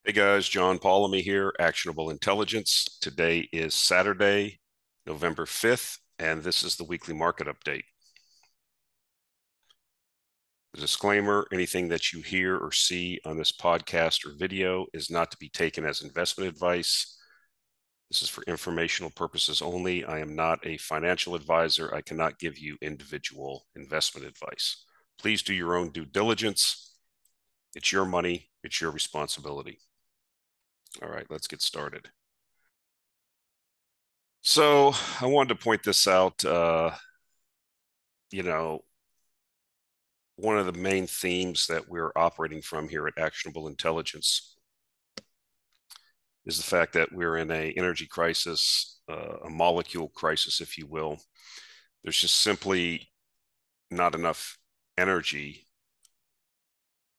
Hey guys, John Paulamy here, Actionable Intelligence. Today is Saturday, November 5th, and this is the weekly market update. The disclaimer, anything that you hear or see on this podcast or video is not to be taken as investment advice. This is for informational purposes only. I am not a financial advisor. I cannot give you individual investment advice. Please do your own due diligence. It's your money. It's your responsibility. All right, let's get started. So I wanted to point this out. You know, one of the main themes that we're operating from here at Actionable Intelligence is the fact that we're in a energy crisis, a molecule crisis, if you will. There's just simply not enough energy,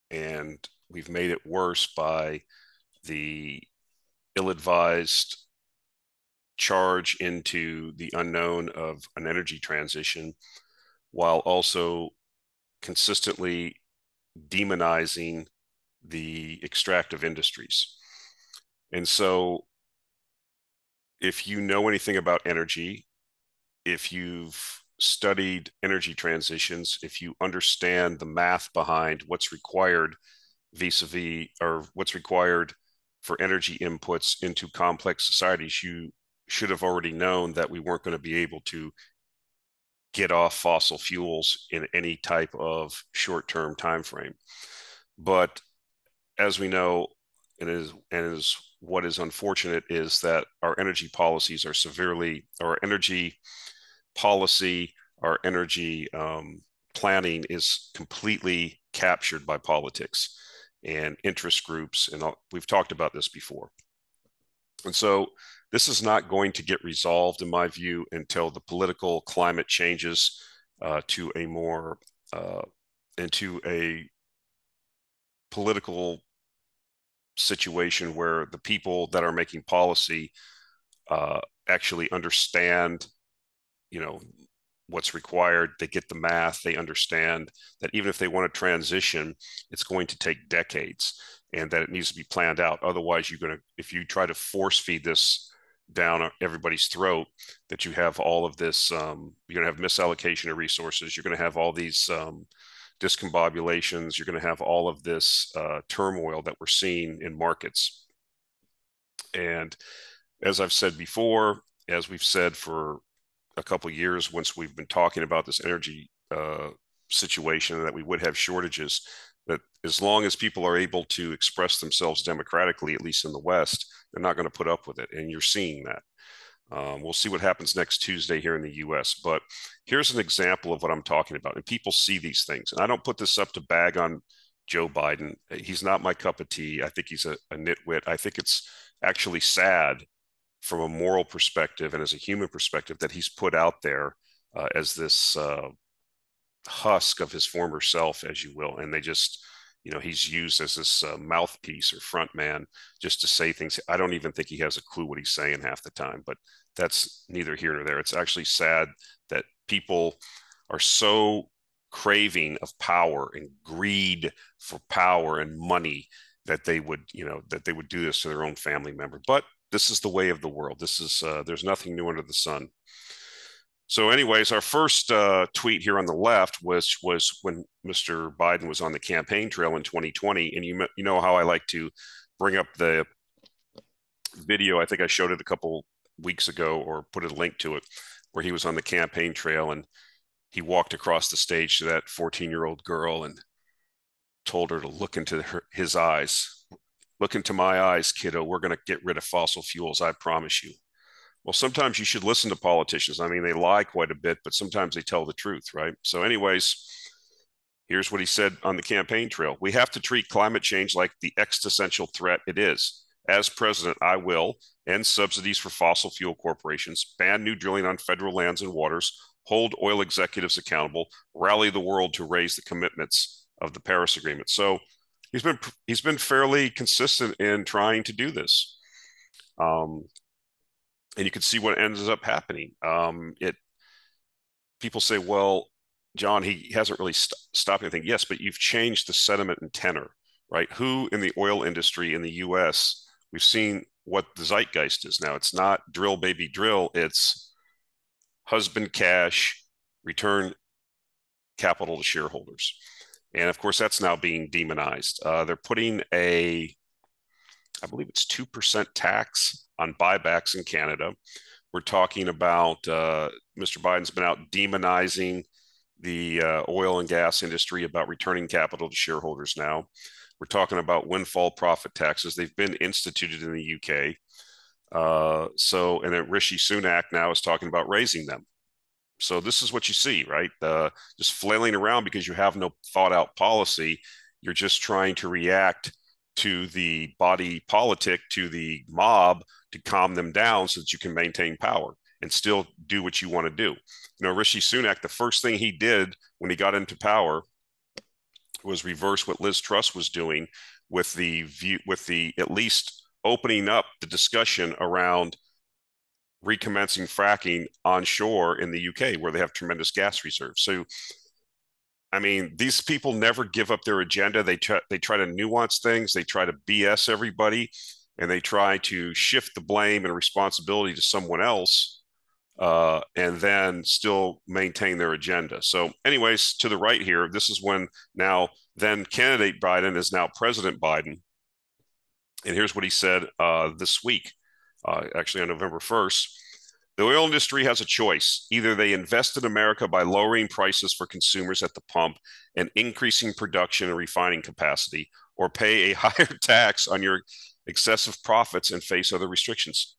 and we've made it worse by the ill-advised charge into the unknown of an energy transition, while also consistently demonizing the extractive industries. And so, if you know anything about energy, if you've studied energy transitions, if you understand the math behind what's required vis-a-vis or what's required for energy inputs into complex societies, you should have already known that we weren't going to be able to get off fossil fuels in any type of short-term time frame. But as we know, and is what is unfortunate is that our energy policies are severely, our energy policy, our energy planning is completely captured by politics and interest groups, and we've talked about this before. And so this is not going to get resolved, in my view, until the political climate changes to a more into a political situation where the people that are making policy actually understand, you know, what's required. They get the math. They understand that even if they want to transition, it's going to take decades, and that it needs to be planned out. Otherwise, if you try to force feed this down everybody's throat, that you have all of this, you're going to have misallocation of resources. You're going to have all these discombobulations. You're going to have all of this turmoil that we're seeing in markets. And as I've said before, as we've said for a couple of years, once we've been talking about this energy situation, that we would have shortages, that as long as people are able to express themselves democratically, at least in the West, they're not going to put up with it. And you're seeing that. We'll see what happens next Tuesday here in the US. But here's an example of what I'm talking about. And people see these things. And I don't put this up to bag on Joe Biden. He's not my cup of tea. I think he's a nitwit. I think it's actually sad from a moral perspective and as a human perspective that he's put out there as this husk of his former self, as you will. And they just, he's used as this mouthpiece or front man just to say things. I don't even think he has a clue what he's saying half the time, but that's neither here nor there. It's actually sad that people are so craving of power and greed for power and money that they would, that they would do this to their own family member. But this is the way of the world. This is there's nothing new under the sun. So, anyways, our first tweet here on the left was when Mr. Biden was on the campaign trail in 2020, and you know how I like to bring up the video. I think I showed it a couple weeks ago, or put a link to it, where he was on the campaign trail and he walked across the stage to that 14-year-old girl and told her to look into his eyes. Look into my eyes, kiddo. We're going to get rid of fossil fuels. I promise you. Well, sometimes you should listen to politicians. I mean, they lie quite a bit, but sometimes they tell the truth, right? So, anyways, here's what he said on the campaign trail. We have to treat climate change like the existential threat it is. As president, I will end subsidies for fossil fuel corporations, ban new drilling on federal lands and waters, hold oil executives accountable, rally the world to raise the commitments of the Paris Agreement. So he's been fairly consistent in trying to do this. And you can see what ends up happening. People say, well, John, he hasn't really stopped anything. Yes, but you've changed the sentiment and tenor. right? Who in the oil industry in the US, we've seen what the zeitgeist is now. It's not drill, baby, drill. It's husband cash, return capital to shareholders. And of course, that's now being demonized. They're putting I believe it's 2% tax on buybacks in Canada. We're talking about Mr. Biden's been out demonizing the oil and gas industry about returning capital to shareholders now. We're talking about windfall profit taxes. They've been instituted in the UK. And then Rishi Sunak now is talking about raising them. So this is what you see, right? Just flailing around because you have no thought out policy. You're just trying to react to the body politic, to the mob, to calm them down so that you can maintain power and still do what you want to do. Rishi Sunak, the first thing he did when he got into power was reverse what Liz Truss was doing with the at least opening up the discussion around recommencing fracking onshore in the UK, where they have tremendous gas reserves. So, I mean, these people never give up their agenda. They try to nuance things. They try to BS everybody, and they try to shift the blame and responsibility to someone else, and then still maintain their agenda. So, anyways, to the right here, this is when now then candidate Biden is now President Biden, and here's what he said this week, actually on November 1st. The oil industry has a choice. Either they invest in America by lowering prices for consumers at the pump and increasing production and refining capacity, or pay a higher tax on your excessive profits and face other restrictions.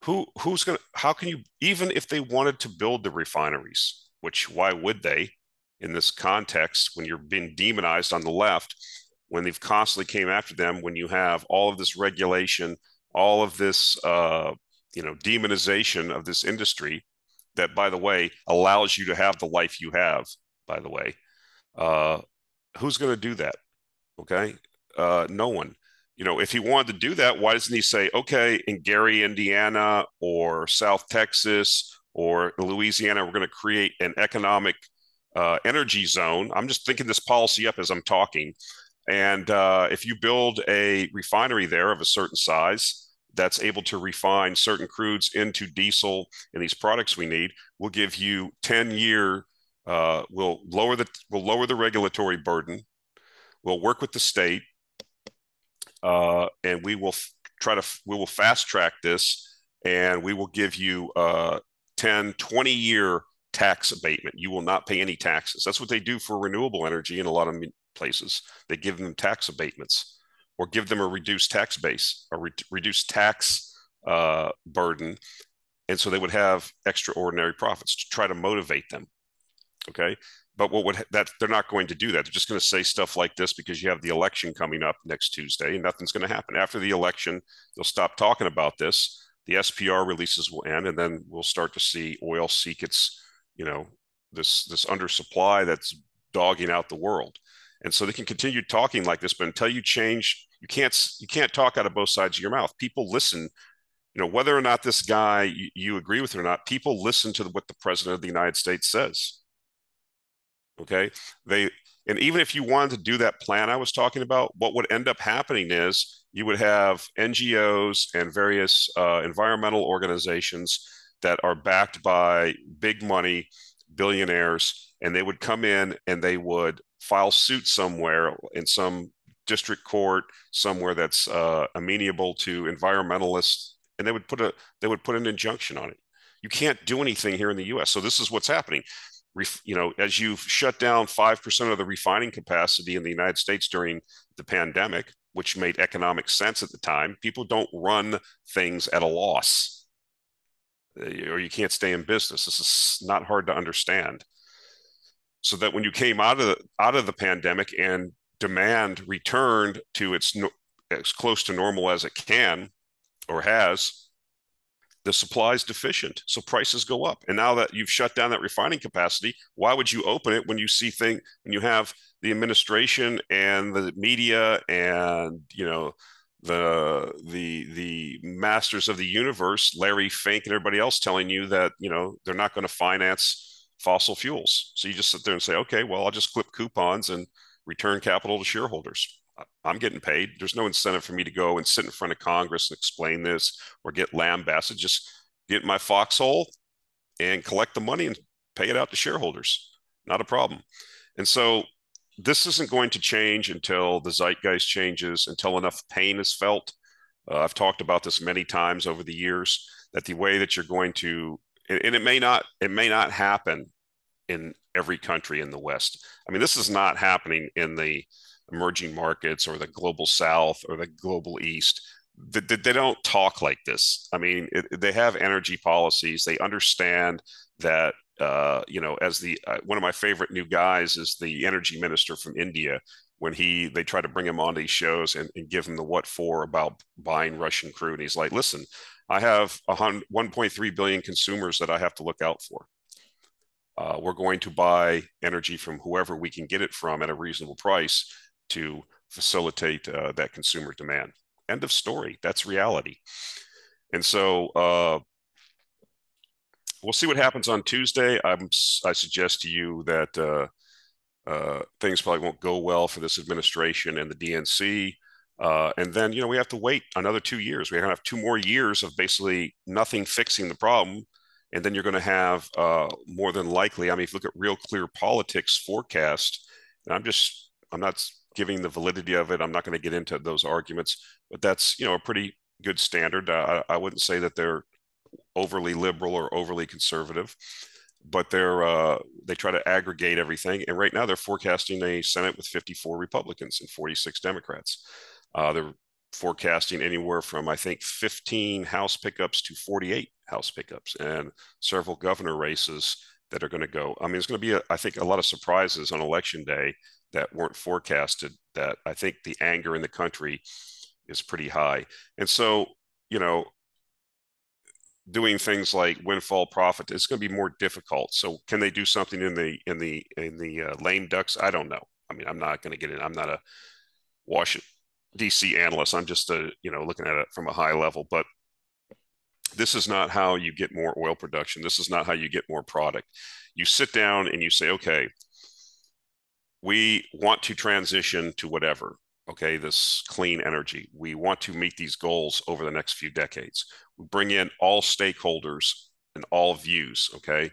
How can you, even if they wanted to build the refineries, which why would they in this context when you're being demonized on the left, when they've constantly came after them, when you have all of this regulation, all of this, demonization of this industry that, by the way, allows you to have the life you have, by the way, uh, who's going to do that? Okay. No one. If he wanted to do that, why doesn't he say, okay, in Gary, Indiana, or South Texas, or Louisiana, we're going to create an economic energy zone? I'm just thinking this policy up as I'm talking. And if you build a refinery there of a certain size that's able to refine certain crudes into diesel and these products we need, we'll give you 10-year, we'll lower the regulatory burden. We'll work with the state, and we will fast track this, and we will give you 10, 20-year tax abatement. You will not pay any taxes. That's what they do for renewable energy in a lot of places. They give them tax abatements or give them a reduced tax base, a reduced tax burden. And so they would have extraordinary profits to try to motivate them. Okay. But they're not going to do that. They're just going to say stuff like this because you have the election coming up next Tuesday, and nothing's going to happen. After the election, they'll stop talking about this. The SPR releases will end, and then we'll start to see oil seek its, this undersupply that's dogging out the world. And so they can continue talking like this, but until you change, you can't talk out of both sides of your mouth. People listen, whether or not this guy you agree with or not, people listen to what the president of the United States says. Okay. And even if you wanted to do that plan I was talking about, what would end up happening is you would have NGOs and various environmental organizations that are backed by big money billionaires, and they would come in and they would file suit somewhere in some district court somewhere that's amenable to environmentalists, and they would put an injunction on it. You can't do anything here in the U.S. So this is what's happening. As you've shut down 5% of the refining capacity in the United States during the pandemic, which made economic sense at the time, people don't run things at a loss, or you can't stay in business. This is not hard to understand. So that when you came out of the pandemic and demand returned to as close to normal as it can or has, the supply is deficient, so prices go up. And now that you've shut down that refining capacity, why would you open it when you have the administration and the media and the masters of the universe, Larry Fink and everybody else, telling you that they're not going to finance fossil fuels? So you just sit there and say, okay, well, I'll just clip coupons and return capital to shareholders. I'm getting paid. There's no incentive for me to go and sit in front of Congress and explain this or get lambasted. Just get in my foxhole and collect the money and pay it out to shareholders. Not a problem. And so this isn't going to change until the zeitgeist changes, until enough pain is felt. I've talked about this many times over the years, that the way that you're going to, and it may not happen in every country in the West. I mean, this is not happening in the emerging markets or the global South or the global East. They don't talk like this. I mean, they have energy policies. They understand that, as one of my favorite new guys is the energy minister from India. When they try to bring him on these shows and give him the what for about buying Russian crude. And he's like, listen, I have 1.3 billion consumers that I have to look out for. We're going to buy energy from whoever we can get it from at a reasonable price to facilitate that consumer demand. End of story. That's reality. And so we'll see what happens on Tuesday. I suggest to you that things probably won't go well for this administration and the DNC. And then, we have to wait another 2 years. We're going to have 2 more years of basically nothing fixing the problem. And then you're going to have more than likely, I mean, if you look at Real Clear Politics forecast, and I'm not giving the validity of it. I'm not going to get into those arguments, but that's, a pretty good standard. I wouldn't say that they're overly liberal or overly conservative, but they try to aggregate everything. And right now they're forecasting a Senate with 54 Republicans and 46 Democrats. They're forecasting anywhere from, I think, 15 House pickups to 48 House pickups and several governor races that are going to go. I mean, it's going to be, I think, a lot of surprises on election day that weren't forecasted, that I think the anger in the country is pretty high. And so, doing things like windfall profit is going to be more difficult. So can they do something in the lame ducks? I don't know. I mean, I'm not going to get in. I'm not a Washington DC analyst. I'm just looking at it from a high level, but this is not how you get more oil production. This is not how you get more product. You sit down and you say, okay, we want to transition to whatever, okay, this clean energy. We want to meet these goals over the next few decades. We bring in all stakeholders and all views, okay?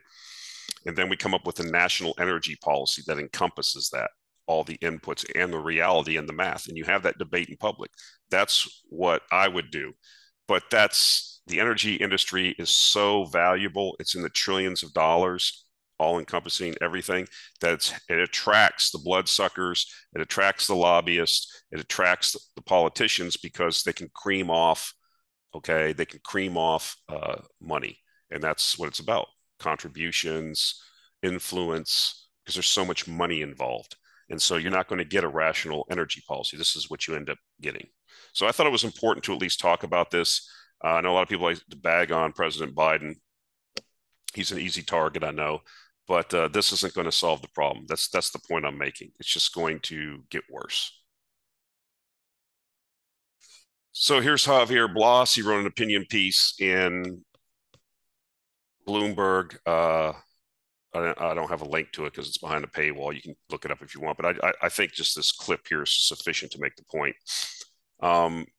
And then we come up with a national energy policy that encompasses that, all the inputs and the reality and the math. And you have that debate in public. That's what I would do. But the energy industry is so valuable. It's in the trillions of dollars, all encompassing everything, that it attracts the bloodsuckers, it attracts the lobbyists, it attracts the politicians, because they can cream off, okay, they can cream off money. And that's what it's about: contributions, influence, because there's so much money involved. And so you're not going to get a rational energy policy. This is what you end up getting. So I thought it was important to at least talk about this. I know a lot of people like to bag on President Biden. He's an easy target, I know, but this isn't going to solve the problem. That's the point I'm making. It's just going to get worse. So here's Javier Blas. He wrote an opinion piece in Bloomberg. I don't have a link to it because it's behind a paywall. You can look it up if you want, but I think just this clip here is sufficient to make the point.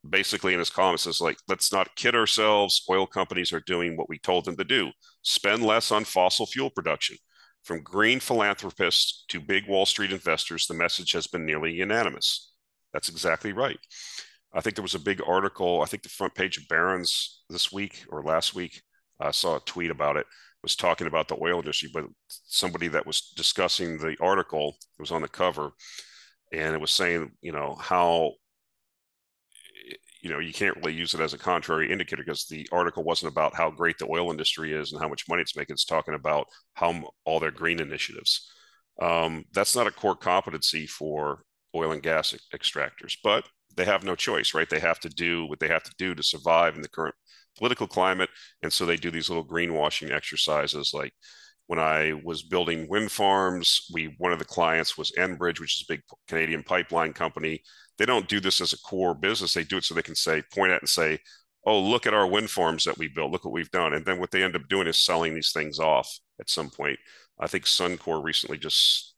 Basically, in his column, it says, like, let's not kid ourselves. Oil companies are doing what we told them to do: spend less on fossil fuel production. From green philanthropists to big Wall Street investors, the message has been nearly unanimous. That's exactly right. I think there was a big article, I think the front page of Barron's this week or last week, I saw a tweet about it, was talking about the oil industry, but somebody that was discussing the article, it was on the cover, and it was saying, how, you can't really use it as a contrary indicator, because the article wasn't about how great the oil industry is and how much money it's making. It's talking about all their green initiatives. That's not a core competency for oil and gas extractors, but they have no choice, right? They have to do what they have to do to survive in the current political climate. And so they do these little greenwashing exercises. Like when I was building wind farms, one of the clients was Enbridge, which is a big Canadian pipeline company. They don't do this as a core business. They do it so they can point at and say, oh, look at our wind farms that we built. Look what we've done. And then what they end up doing is selling these things off at some point. I think Suncor recently just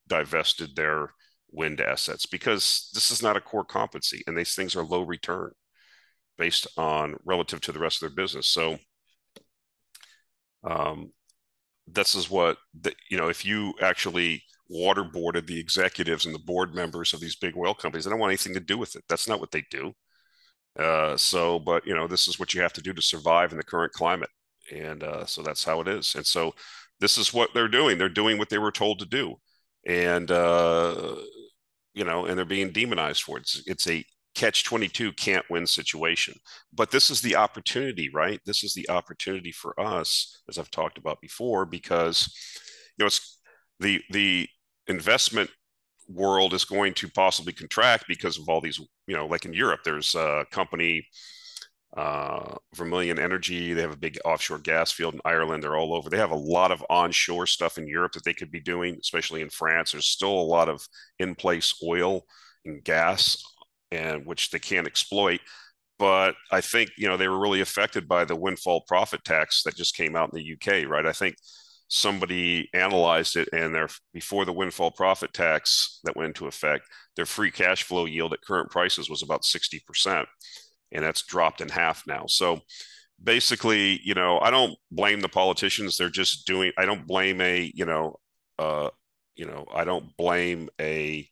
divested their wind assets because this is not a core competency, and these things are low return based on relative to the rest of their business. So um, this is what if you actually waterboarded the executives and the board members of these big oil companies, they don't want anything to do with it. That's not what they do. But this is what you have to do to survive in the current climate. And so that's how it is. And so this is what they're doing. They're doing what they were told to do. And, and they're being demonized for it. It's a catch-22 can't win situation. But this is the opportunity, right? This is the opportunity for us, as I've talked about before, because, it's the investment world is going to possibly contract because of all these, like in Europe, there's a company, Vermilion Energy. They have a big offshore gas field in Ireland. They're all over. They have a lot of onshore stuff in Europe that they could be doing, especially in France. There's still a lot of in-place oil and gas, and which they can't exploit. But I think, they were really affected by the windfall profit tax that just came out in the UK, right? I think somebody analyzed it, and before the windfall profit tax that went into effect, their free cash flow yield at current prices was about 60%, and that's dropped in half now. So basically, I don't blame the politicians. They're just doing. I don't blame I don't blame an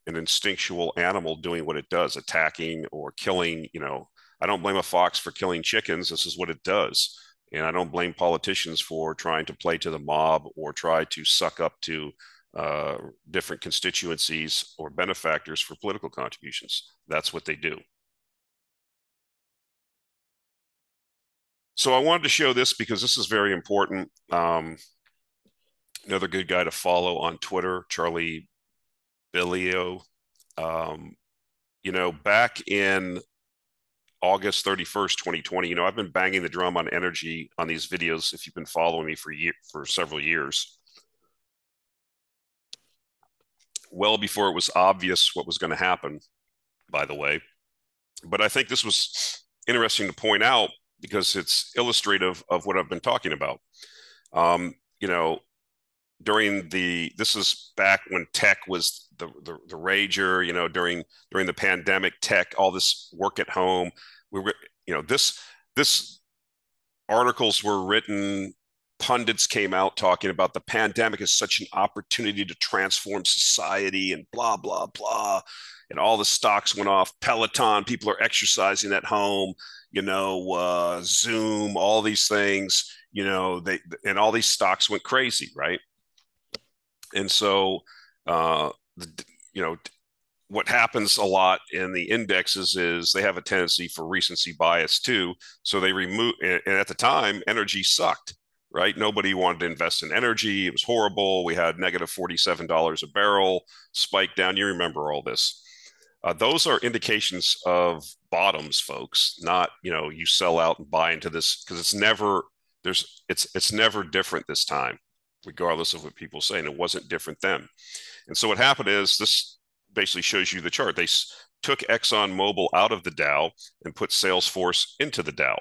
instinctual animal doing what it does, attacking or killing. I don't blame a fox for killing chickens. This is what it does. And I don't blame politicians for trying to play to the mob or try to suck up to different constituencies or benefactors for political contributions. That's what they do. So I wanted to show this because this is very important. Another good guy to follow on Twitter, Charlie Billio. Back in August 31st, 2020, I've been banging the drum on energy on these videos if you've been following me for several years. Well before it was obvious what was going to happen, by the way. But I think this was interesting to point out because it's illustrative of what I've been talking about. Um, you know, this is back when tech was the rager, during the pandemic, tech, all this work at home. We were, this articles were written, pundits came out talking about the pandemic is such an opportunity to transform society and blah, blah, blah. And all the stocks went off. Peloton, people are exercising at home, Zoom, all these things, and all these stocks went crazy, right? And so, you know, what happens a lot in the indexes is they have a tendency for recency bias too. So they remove, and at the time, energy sucked, right? Nobody wanted to invest in energy. It was horrible. We had negative $47 a barrel, spike down. You remember all this. Those are indications of bottoms, folks, not, you sell out and buy into this because it's never different this time, regardless of what people say. And it wasn't different then. And so what happened is this basically shows you the chart. They took ExxonMobil out of the Dow and put Salesforce into the Dow.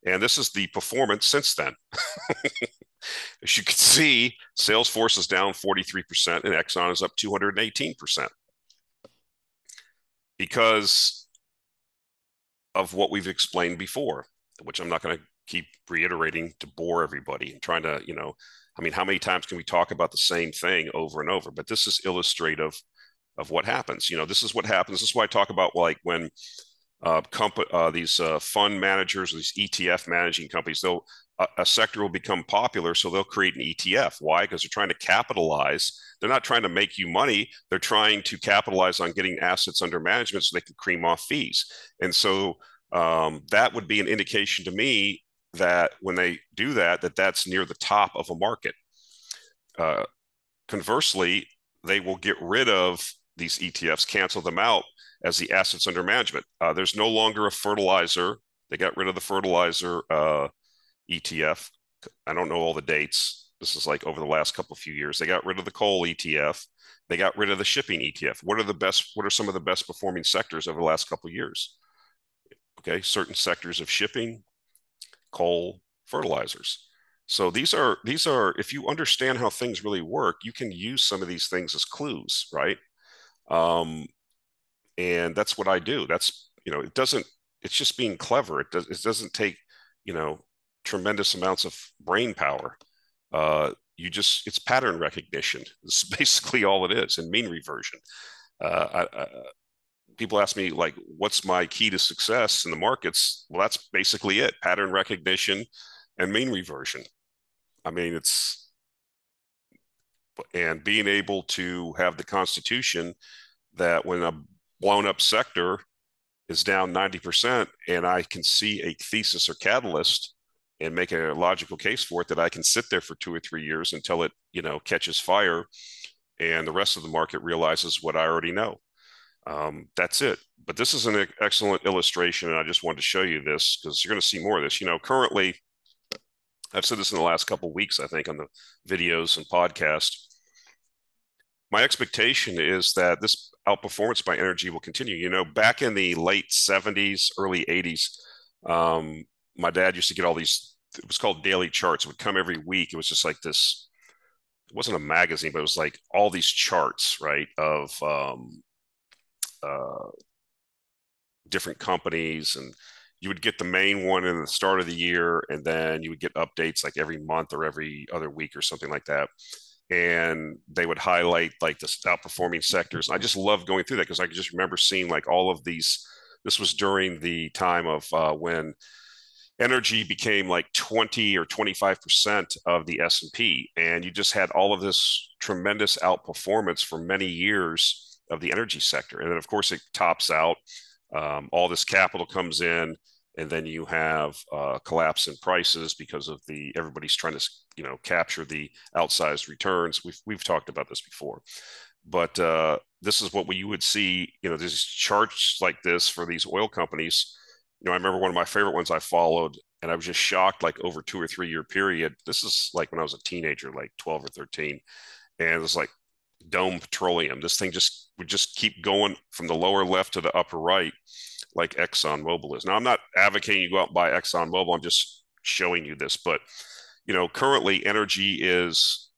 And this is the performance since then. As you can see, Salesforce is down 43% and Exxon is up 218% because of what we've explained before, which I'm not going to keep reiterating to bore everybody and trying to, how many times can we talk about the same thing over and over? But this is illustrative of what happens. This is what happens. This is why I talk about like when these fund managers, these ETF managing companies, a sector will become popular, so they'll create an ETF. Why? Because they're trying to capitalize. They're not trying to make you money. They're trying to capitalize on getting assets under management so they can cream off fees. And so that would be an indication to me that when they do that, that's near the top of a market. Conversely, they will get rid of these ETFs, cancel them out as the assets under management. There's no longer a fertilizer. They got rid of the fertilizer ETF. I don't know all the dates. This is like over the last few years. They got rid of the coal ETF. They got rid of the shipping ETF. What are some of the best performing sectors over the last couple of years? Okay, certain sectors of shipping, coal, fertilizers. So these are if you understand how things really work, you can use some of these things as clues, right? Um, and that's what I do. That's, it doesn't, it's just being clever. It doesn't take, you know, tremendous amounts of brain power. It's pattern recognition. This is basically all it is, and mean reversion. People ask me, like, what's my key to success in the markets? Well, that's basically it: pattern recognition and mean reversion. I mean, and being able to have the constitution that when a blown up sector is down 90% and I can see a thesis or catalyst and make a logical case for it, that I can sit there for 2 or 3 years until it, catches fire and the rest of the market realizes what I already know. That's it. But this is an excellent illustration, and I just wanted to show you this because you're going to see more of this. Currently, I've said this in the last couple of weeks, I think, on the videos and podcast. My expectation is that this outperformance by energy will continue. Back in the late 70s, early 80s, my dad used to get all these, it was called daily charts. It would come every week. It was just like this, it wasn't a magazine, but it was like all these charts, right, of uh, different companies. And you would get the main one in the start of the year, and then you would get updates like every month or every other week or something like that. And they would highlight like the outperforming sectors. I just love going through that because I could just remember seeing like all of these. This was during the time of when energy became like 20 or 25% of the S&P, and you just had all of this tremendous outperformance for many years of the energy sector. And then of course it tops out. All this capital comes in, and then you have collapse in prices because of everybody's trying to capture the outsized returns. We've talked about this before, but this is what you would see. There's charts like this for these oil companies. I remember one of my favorite ones I followed, and I was just shocked. Like over 2 or 3 year period. This is like when I was a teenager, like 12 or 13, and it was like Dome Petroleum. This thing would just keep going from the lower left to the upper right, like ExxonMobil is. Now, I'm not advocating you go out and buy ExxonMobil. I'm just showing you this. But, currently energy is,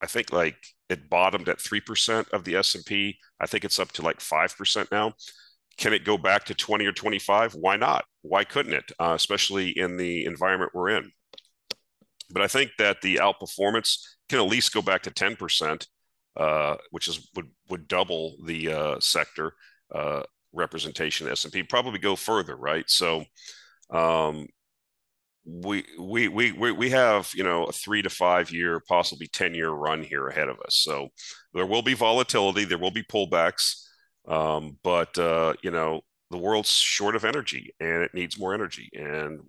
I think, like it bottomed at 3% of the S&P. I think it's up to like 5% now. Can it go back to 20 or 25? Why not? Why couldn't it? Especially in the environment we're in. But I think that the outperformance can at least go back to 10%, which would double the sector representation of S&P. Probably go further, right? So um, we have a 3 to 5 year, possibly 10 year run here ahead of us. So there will be volatility, there will be pullbacks, but the world's short of energy and it needs more energy, and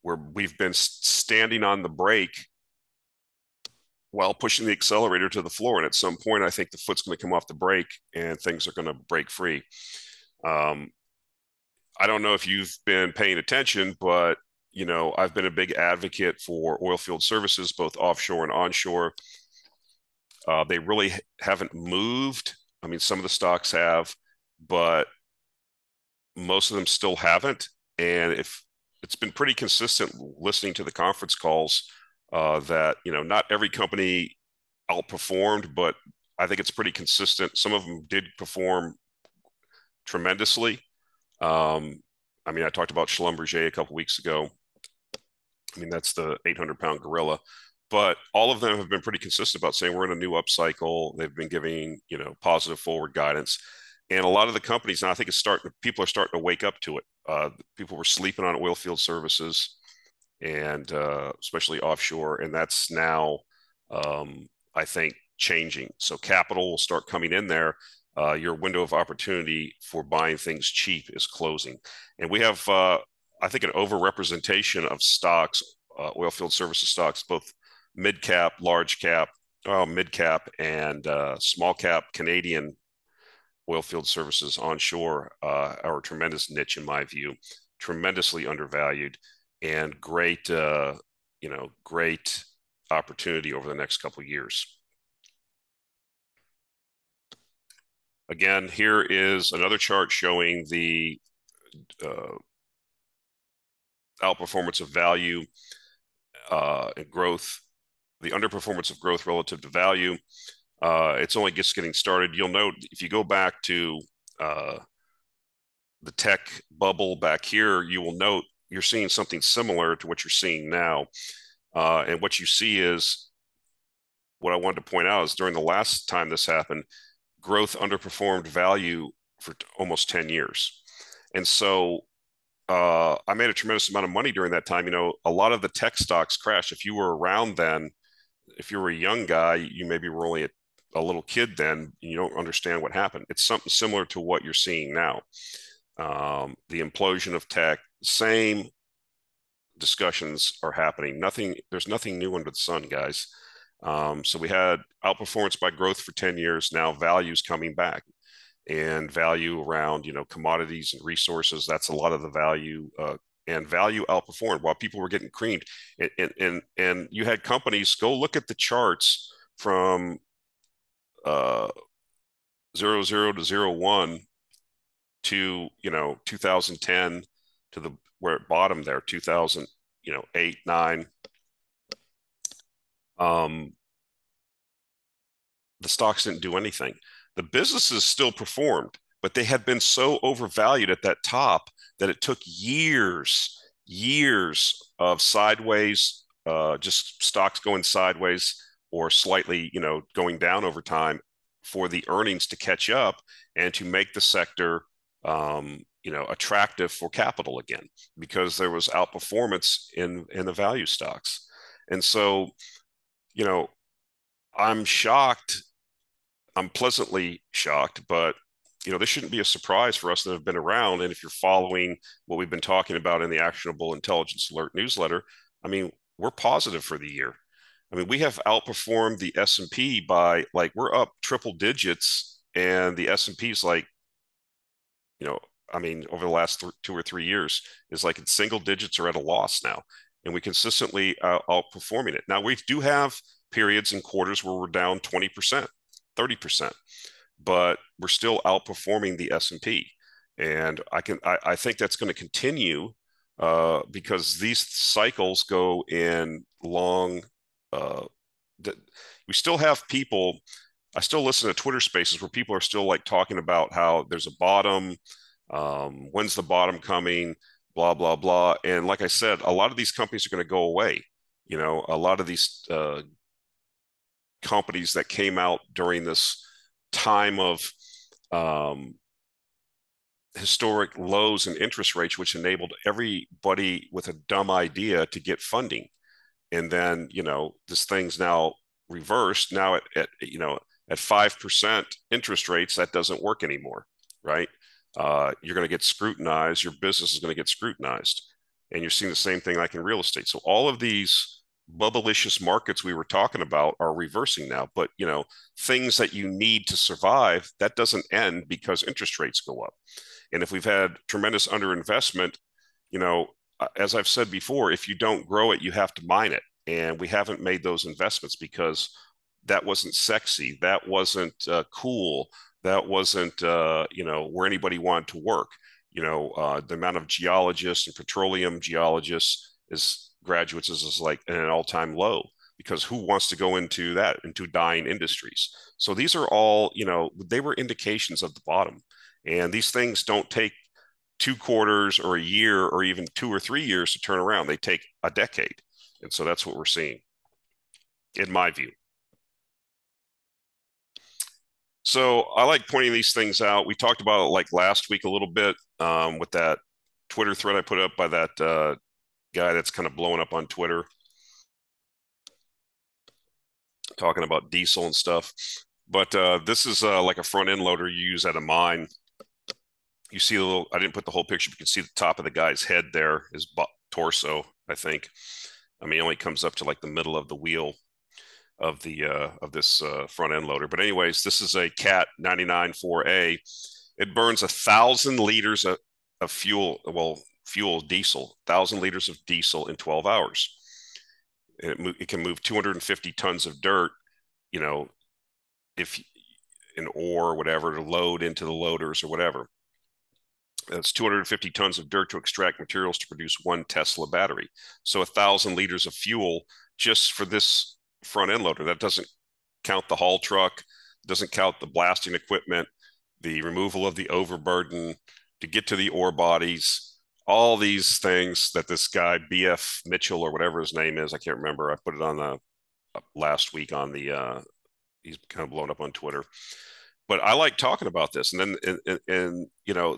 we've been standing on the brake while pushing the accelerator to the floor. And at some point, I think the foot's going to come off the brake and things are going to break free. Um, I don't know if you've been paying attention, but I've been a big advocate for oil field services, both offshore and onshore. They really haven't moved. I mean, some of the stocks have, but most of them still haven't. And if it's been pretty consistent listening to the conference calls, that not every company outperformed, but I think it's pretty consistent. Some of them did perform tremendously. I mean, I talked about Schlumberger a couple weeks ago. I mean, that's the 800-pound gorilla. But all of them have been pretty consistent about saying we're in a new upcycle. They've been giving, positive forward guidance. And a lot of the companies, and I think people are starting to wake up to it. People were sleeping on oil field services, and especially offshore. And that's now, I think, changing. So capital will start coming in there. Your window of opportunity for buying things cheap is closing. And we have, I think, an overrepresentation of stocks, oil field services stocks, both mid cap, large cap, mid cap, and small cap Canadian oil field services onshore are a tremendous niche, in my view, tremendously undervalued, and great opportunity over the next couple of years. Again, here is another chart showing the outperformance of value. and growth, the underperformance of growth relative to value. It's only just getting started. You'll note if you go back to the tech bubble back here, you will note you're seeing something similar to what you're seeing now. And what you see is what I wanted to point out is during the last time this happened, growth underperformed value for almost 10 years. And so I made a tremendous amount of money during that time. You know, a lot of the tech stocks crashed. If you were around then, if you were a young guy, you maybe were only a little kid then, and you don't understand what happened. It's something similar to what you're seeing now. The implosion of tech, same discussions are happening. There's nothing new under the sun, guys. So we had outperformance by growth for 10 years. Now value's coming back, and value around, commodities and resources. That's a lot of the value, and value outperformed while people were getting creamed. And you had companies, go look at the charts from 00 to 01 to 2010 to the where it bottomed there, 2008, 9. The stocks didn't do anything. The businesses still performed, but they had been so overvalued at that top that it took years of sideways, just stocks going sideways or slightly, going down over time for the earnings to catch up and to make the sector, attractive for capital again, because there was outperformance in the value stocks. And so, I'm shocked. I'm pleasantly shocked, but this shouldn't be a surprise for us that have been around. And if you're following what we've been talking about in the Actionable Intelligence Alert newsletter, I mean, we're positive for the year. I mean, we have outperformed the S&P by we're up triple digits, and the S&P is over the last 2 or 3 years is in single digits or at a loss now. And we consistently outperforming it. Now, we do have periods and quarters where we're down 20%, 30%, but we're still outperforming the S&P. And I think that's going to continue because these cycles go in long. We still have people. I still listen to Twitter spaces where people are still talking about how there's a bottom. When's the bottom coming? Blah, blah, blah. And like I said, a lot of these companies are going to go away. A lot of these companies that came out during this time of historic lows in interest rates, which enabled everybody with a dumb idea to get funding. And then, this thing's now reversed. Now at 5% interest rates, that doesn't work anymore, right? You're going to get scrutinized. Your business is going to get scrutinized. And you're seeing the same thing in real estate. So all of these bubblicious markets we were talking about are reversing now. But, things that you need to survive, that doesn't end because interest rates go up. And if we've had tremendous underinvestment, as I've said before, if you don't grow it, you have to mine it. And we haven't made those investments because that wasn't sexy. That wasn't cool. That wasn't, where anybody wanted to work. The amount of geologists and petroleum geologists as graduates is at an all-time low, because who wants to go into dying industries? So these are all, they were indications of the bottom. And these things don't take 2 quarters or a year or even 2 or 3 years to turn around. They take a decade. And so that's what we're seeing, in my view. So I like pointing these things out. We talked about it last week a little bit with that Twitter thread I put up by that guy that's kind of blowing up on Twitter, talking about diesel and stuff. But this is a front end loader you use at a mine. You see I didn't put the whole picture, but you can see the top of the guy's head there, his torso, I think. I mean, it only comes up to the middle of the wheel of this front end loader. But anyways, this is a Cat 99 4A. It burns 1,000 liters of fuel, diesel, 1,000 liters of diesel in 12 hours. And it can move 250 tons of dirt, if an ore or whatever to load into the loaders or whatever. That's 250 tons of dirt to extract materials to produce 1 Tesla battery. So 1,000 liters of fuel just for this front end loader. That doesn't count the haul truck, doesn't count the blasting equipment, the removal of the overburden to get to the ore bodies, all these things that this guy, BF Mitchell or whatever his name is, I can't remember. I put it on the last week on the, he's kind of blown up on Twitter. But I like talking about this. And then,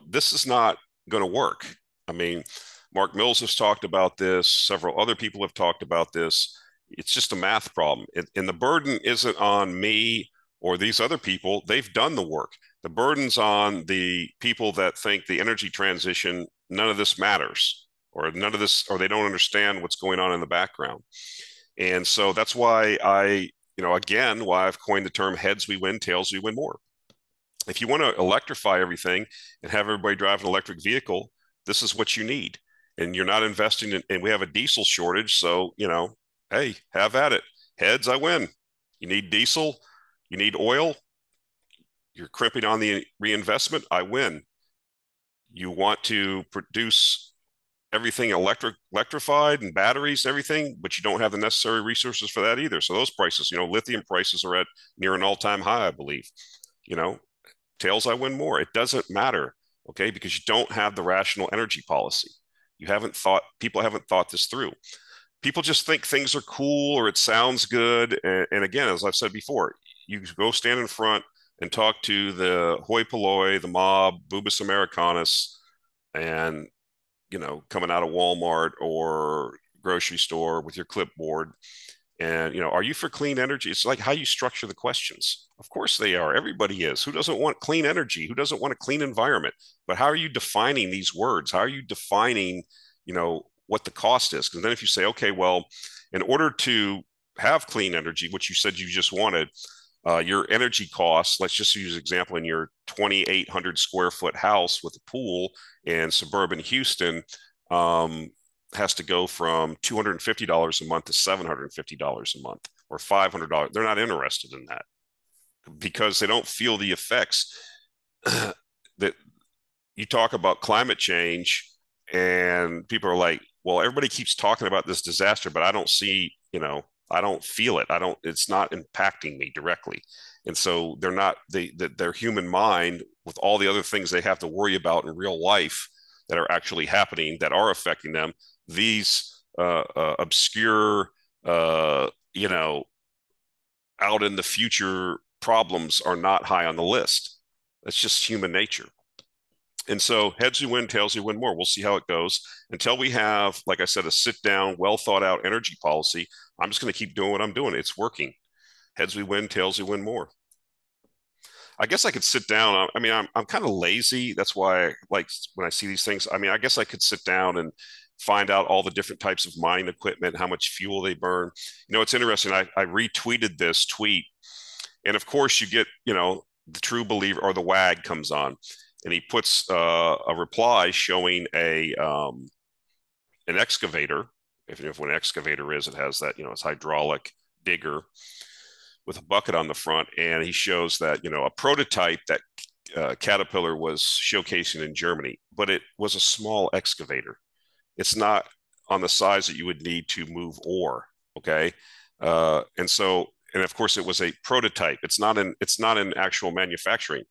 this is not going to work. I mean, Mark Mills has talked about this. Several other people have talked about this. It's just a math problem. And the burden isn't on me or these other people. They've done the work. The burden's on the people that think the energy transition, none of this matters, or none of this, or they don't understand what's going on in the background. And so that's why again, why I've coined the term heads we win, tails we win more. If you want to electrify everything and have everybody drive an electric vehicle, this is what you need. And you're not investing in, and we have a diesel shortage. So, hey, have at it. Heads, I win. You need diesel, you need oil, you're crimping on the reinvestment, I win. You want to produce everything electrified and batteries and everything, but you don't have the necessary resources for that either. So those prices, lithium prices are at near an all-time high, I believe. Tails, I win more. It doesn't matter, okay, because you don't have the rational energy policy. People haven't thought this through. People just think things are cool or it sounds good. And again, as I've said before, you go stand in front and talk to the hoi polloi, the mob, Bubis Americanus, and, coming out of Walmart or grocery store with your clipboard. And, are you for clean energy? It's like how you structure the questions. Of course they are. Everybody is. Who doesn't want clean energy? Who doesn't want a clean environment? But how are you defining these words? How are you defining, what the cost is? Because then if you say, okay, well, in order to have clean energy, which you said you just wanted, your energy costs, let's just use an example in your 2,800 square foot house with a pool in suburban Houston, has to go from $250 a month to $750 a month or $500. They're not interested in that because they don't feel the effects that you talk about climate change and people are like, well, everybody keeps talking about this disaster, but I don't see, I don't feel it. It's not impacting me directly. And so their human mind with all the other things they have to worry about in real life that are actually happening, that are affecting them, these obscure, out in the future problems are not high on the list. That's just human nature. And so heads you win, tails you win more. We'll see how it goes until we have, like I said, a sit down, well thought out energy policy. I'm just going to keep doing what I'm doing. It's working. Heads we win, tails we win more. I guess I could sit down. I mean, I'm kind of lazy. That's why, like, when I see these things, I mean, I guess I could sit down and find out all the different types of mine equipment, how much fuel they burn. It's interesting. I retweeted this tweet, and of course, you get, the true believer or the wag comes on, and he puts a reply showing an excavator. If what an excavator is, it has that, it's hydraulic digger with a bucket on the front, and he shows that a prototype that Caterpillar was showcasing in Germany, but it was a small excavator. It's not on the size that you would need to move ore. Okay, and of course it was a prototype. It's not in actual manufacturing.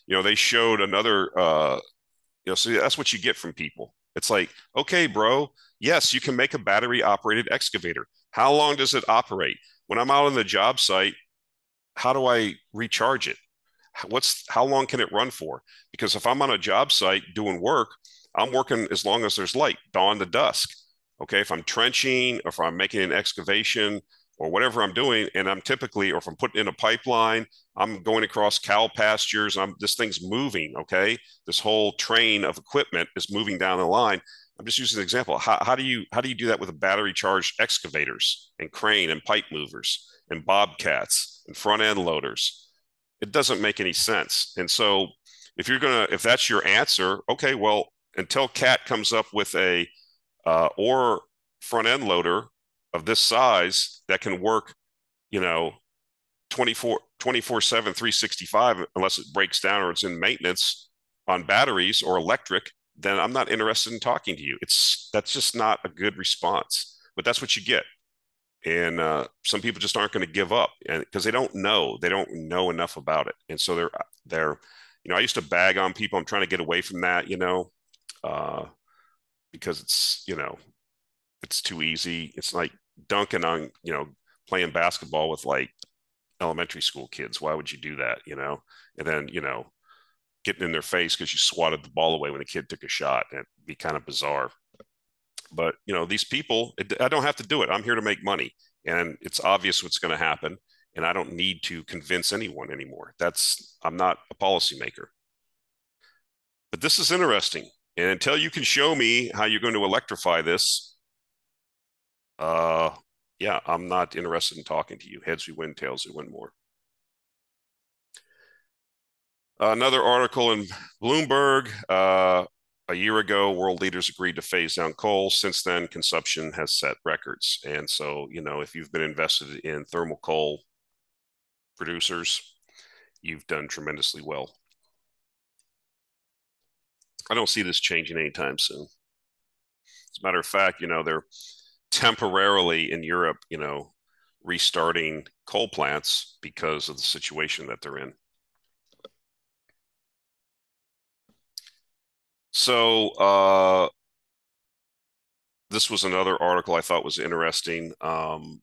They showed another. So that's what you get from people. It's like, okay, bro, yes, you can make a battery operated excavator. How long does it operate? When I'm out on the job site, how do I recharge it? How long can it run for? Because if I'm on a job site doing work, I'm working as long as there's light, dawn to dusk. Okay, if I'm trenching, or if I'm making an excavation, or whatever I'm doing, and I'm typically, or if I'm putting in a pipeline, I'm going across cow pastures. This thing's moving. Okay, this whole train of equipment is moving down the line. I'm just using an example. How do you do that with a battery charged excavators and crane and pipe movers and bobcats and front end loaders? It doesn't make any sense. And so if that's your answer, okay, well, until Cat comes up with a or front end loader of this size that can work, 24/7, 365, unless it breaks down or it's in maintenance on batteries or electric, then I'm not interested in talking to you. That's just not a good response, but that's what you get. And some people just aren't going to give up, and because they don't know enough about it, and so they're, you know, I used to bag on people. I'm trying to get away from that, you know, uh, because it's, you know, it's too easy. It's like dunking on, you know, playing basketball with like elementary school kids. Why would you do that, you know? And then, you know, getting in their face because you swatted the ball away when the kid took a shot. It'd be kind of bizarre. But, you know, these people, I don't have to do it. I'm here to make money. And it's obvious what's going to happen. And I don't need to convince anyone anymore. I'm not a policymaker. But this is interesting. And until you can show me how you're going to electrify this, uh, yeah, I'm not interested in talking to you. Heads we win, tails we win more. Another article in Bloomberg. A year ago, world leaders agreed to phase down coal. Since then, consumption has set records. And so, you know, if you've been invested in thermal coal producers, you've done tremendously well. I don't see this changing anytime soon. As a matter of fact, you know, they're temporarily in Europe, you know, restarting coal plants because of the situation that they're in. So this was another article I thought was interesting. No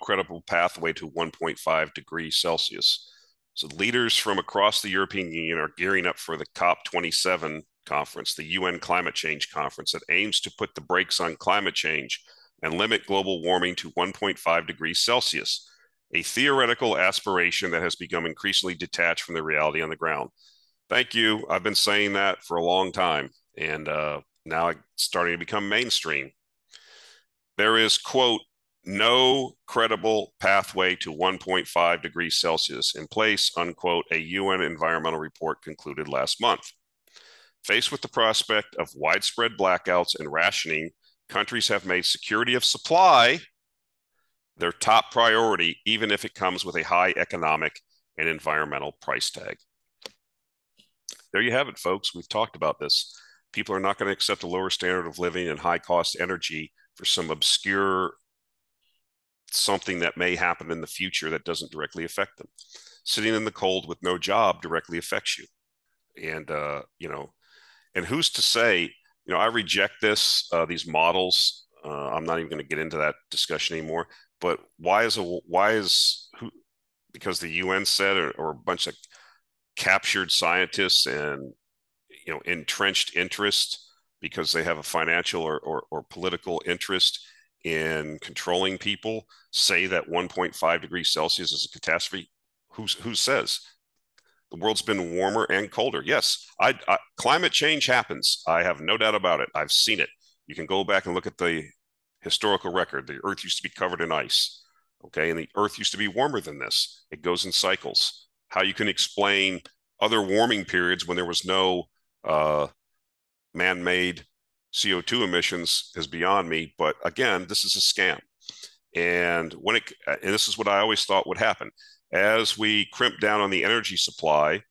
credible pathway to 1.5 degrees Celsius. So leaders from across the European Union are gearing up for the COP27 conference, the UN climate change conference that aims to put the brakes on climate change and limit global warming to 1.5 degrees Celsius, a theoretical aspiration that has become increasingly detached from the reality on the ground. Thank you. I've been saying that for a long time, and now it's starting to become mainstream. There is, quote, no credible pathway to 1.5 degrees Celsius in place, unquote, a UN environmental report concluded last month. Faced with the prospect of widespread blackouts and rationing, countries have made security of supply their top priority, even if it comes with a high economic and environmental price tag. There you have it, folks. We've talked about this. People are not going to accept a lower standard of living and high cost energy for some obscure something that may happen in the future that doesn't directly affect them. Sitting in the cold with no job directly affects you. And, you know, and who's to say, you know, I reject these models. I'm not even going to get into that discussion anymore. But because the UN said, or a bunch of captured scientists and, you know, entrenched interest because they have a financial or political interest in controlling people say that 1.5 degrees Celsius is a catastrophe. Who says? The world's been warmer and colder. Yes, climate change happens. I have no doubt about it. I've seen it. You can go back and look at the historical record. The Earth used to be covered in ice, okay? And the Earth used to be warmer than this. It goes in cycles. How you can explain other warming periods when there was no man-made CO2 emissions is beyond me. But again, this is a scam. And this is what I always thought would happen. As we crimp down on the energy supply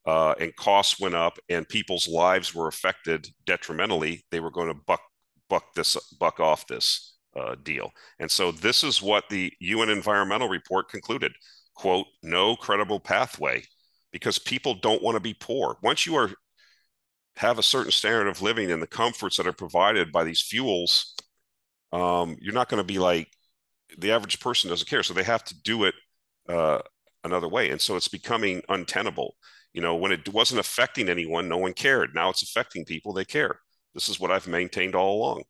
and costs went up and people's lives were affected detrimentally, they were going to buck off this deal. And so this is what the UN environmental report concluded, quote, no credible pathway, because people don't want to be poor. Once you have a certain standard of living and the comforts that are provided by these fuels, you're not going to be like, the average person doesn't care. So they have to do it another way. And so it's becoming untenable. You know, when it wasn't affecting anyone, no one cared. Now it's affecting people, they care. This is what I've maintained all along.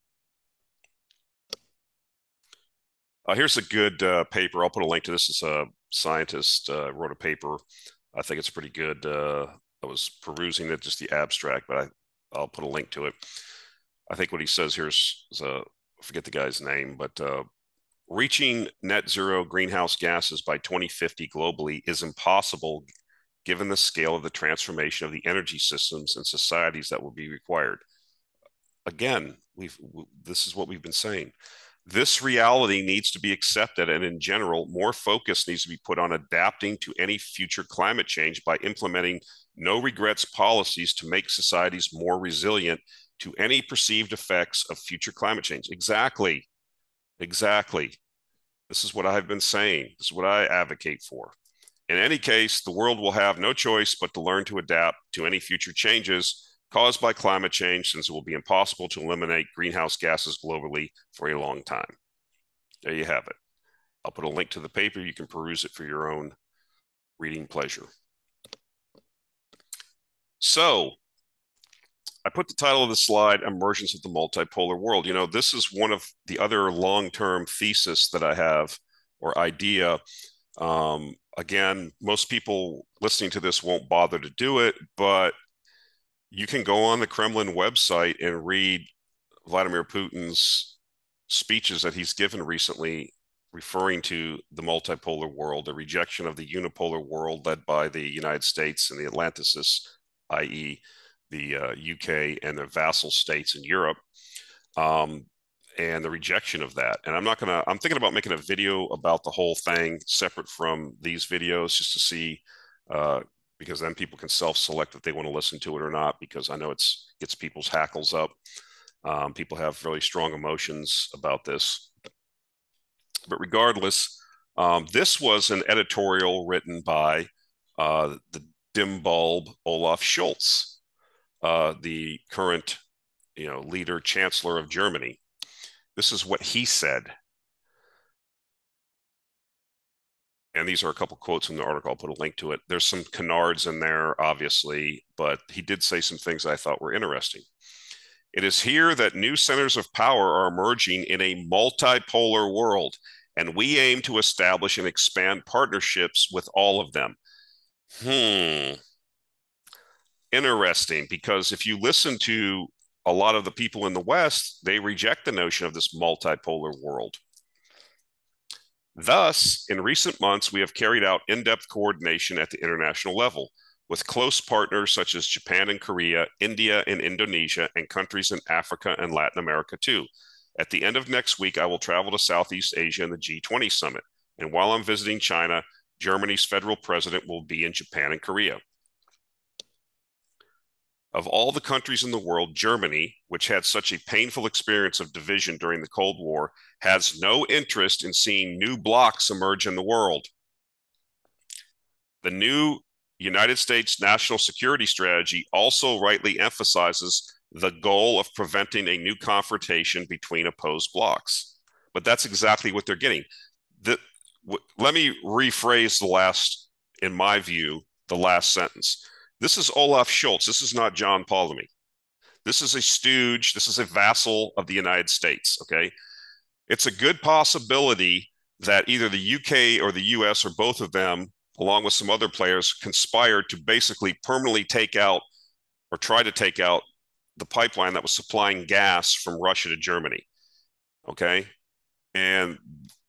Here's a good paper. I'll put a link to this. It's a scientist wrote a paper. I think it's pretty good. I was perusing it, just the abstract, but I'll put a link to it. I think what he says here is I forget the guy's name, but reaching net zero greenhouse gases by 2050 globally is impossible given the scale of the transformation of the energy systems and societies that will be required. Again, this is what we've been saying. This reality needs to be accepted, and in general, more focus needs to be put on adapting to any future climate change by implementing no regrets policies to make societies more resilient to any perceived effects of future climate change. Exactly. Exactly. This is what I've been saying. This is what I advocate for. In any case, the world will have no choice but to learn to adapt to any future changes caused by climate change, since it will be impossible to eliminate greenhouse gases globally for a long time. There you have it. I'll put a link to the paper. You can peruse it for your own reading pleasure. So I put the title of the slide, Emergence of the Multipolar World. You know, this is one of the other long-term thesis that I have, or idea. Again, most people listening to this won't bother to do it, but you can go on the Kremlin website and read Vladimir Putin's speeches that he's given recently, referring to the multipolar world, the rejection of the unipolar world led by the United States and the Atlanticists, i.e., the UK and their vassal states in Europe, and the rejection of that. And I'm thinking about making a video about the whole thing separate from these videos, just to see, because then people can self-select if they want to listen to it or not, because I know it gets people's hackles up. People have really strong emotions about this. But regardless, this was an editorial written by the dim bulb Olaf Scholz, the current, leader, chancellor of Germany. This is what he said. And these are a couple quotes in the article. I'll put a link to it. There's some canards in there, obviously, but he did say some things I thought were interesting. It is here that new centers of power are emerging in a multipolar world, and we aim to establish and expand partnerships with all of them. Interesting, because if you listen to a lot of the people in the West, they reject the notion of this multipolar world. Thus, in recent months, we have carried out in-depth coordination at the international level with close partners such as Japan and Korea, India and Indonesia, and countries in Africa and Latin America too. At the end of next week, I will travel to Southeast Asia and the G20 summit. And while I'm visiting China, Germany's federal president will be in Japan and Korea. Of all the countries in the world, Germany, which had such a painful experience of division during the Cold War, has no interest in seeing new blocs emerge in the world. The new United States national security strategy also rightly emphasizes the goal of preventing a new confrontation between opposed blocs. But that's exactly what they're getting. Let me rephrase in my view, the last sentence. This is Olaf Scholz. This is not John Paul to me. This is a stooge. This is a vassal of the United States, okay? It's a good possibility that either the UK or the US or both of them, along with some other players, conspired to basically permanently take out or try to take out the pipeline that was supplying gas from Russia to Germany, okay? And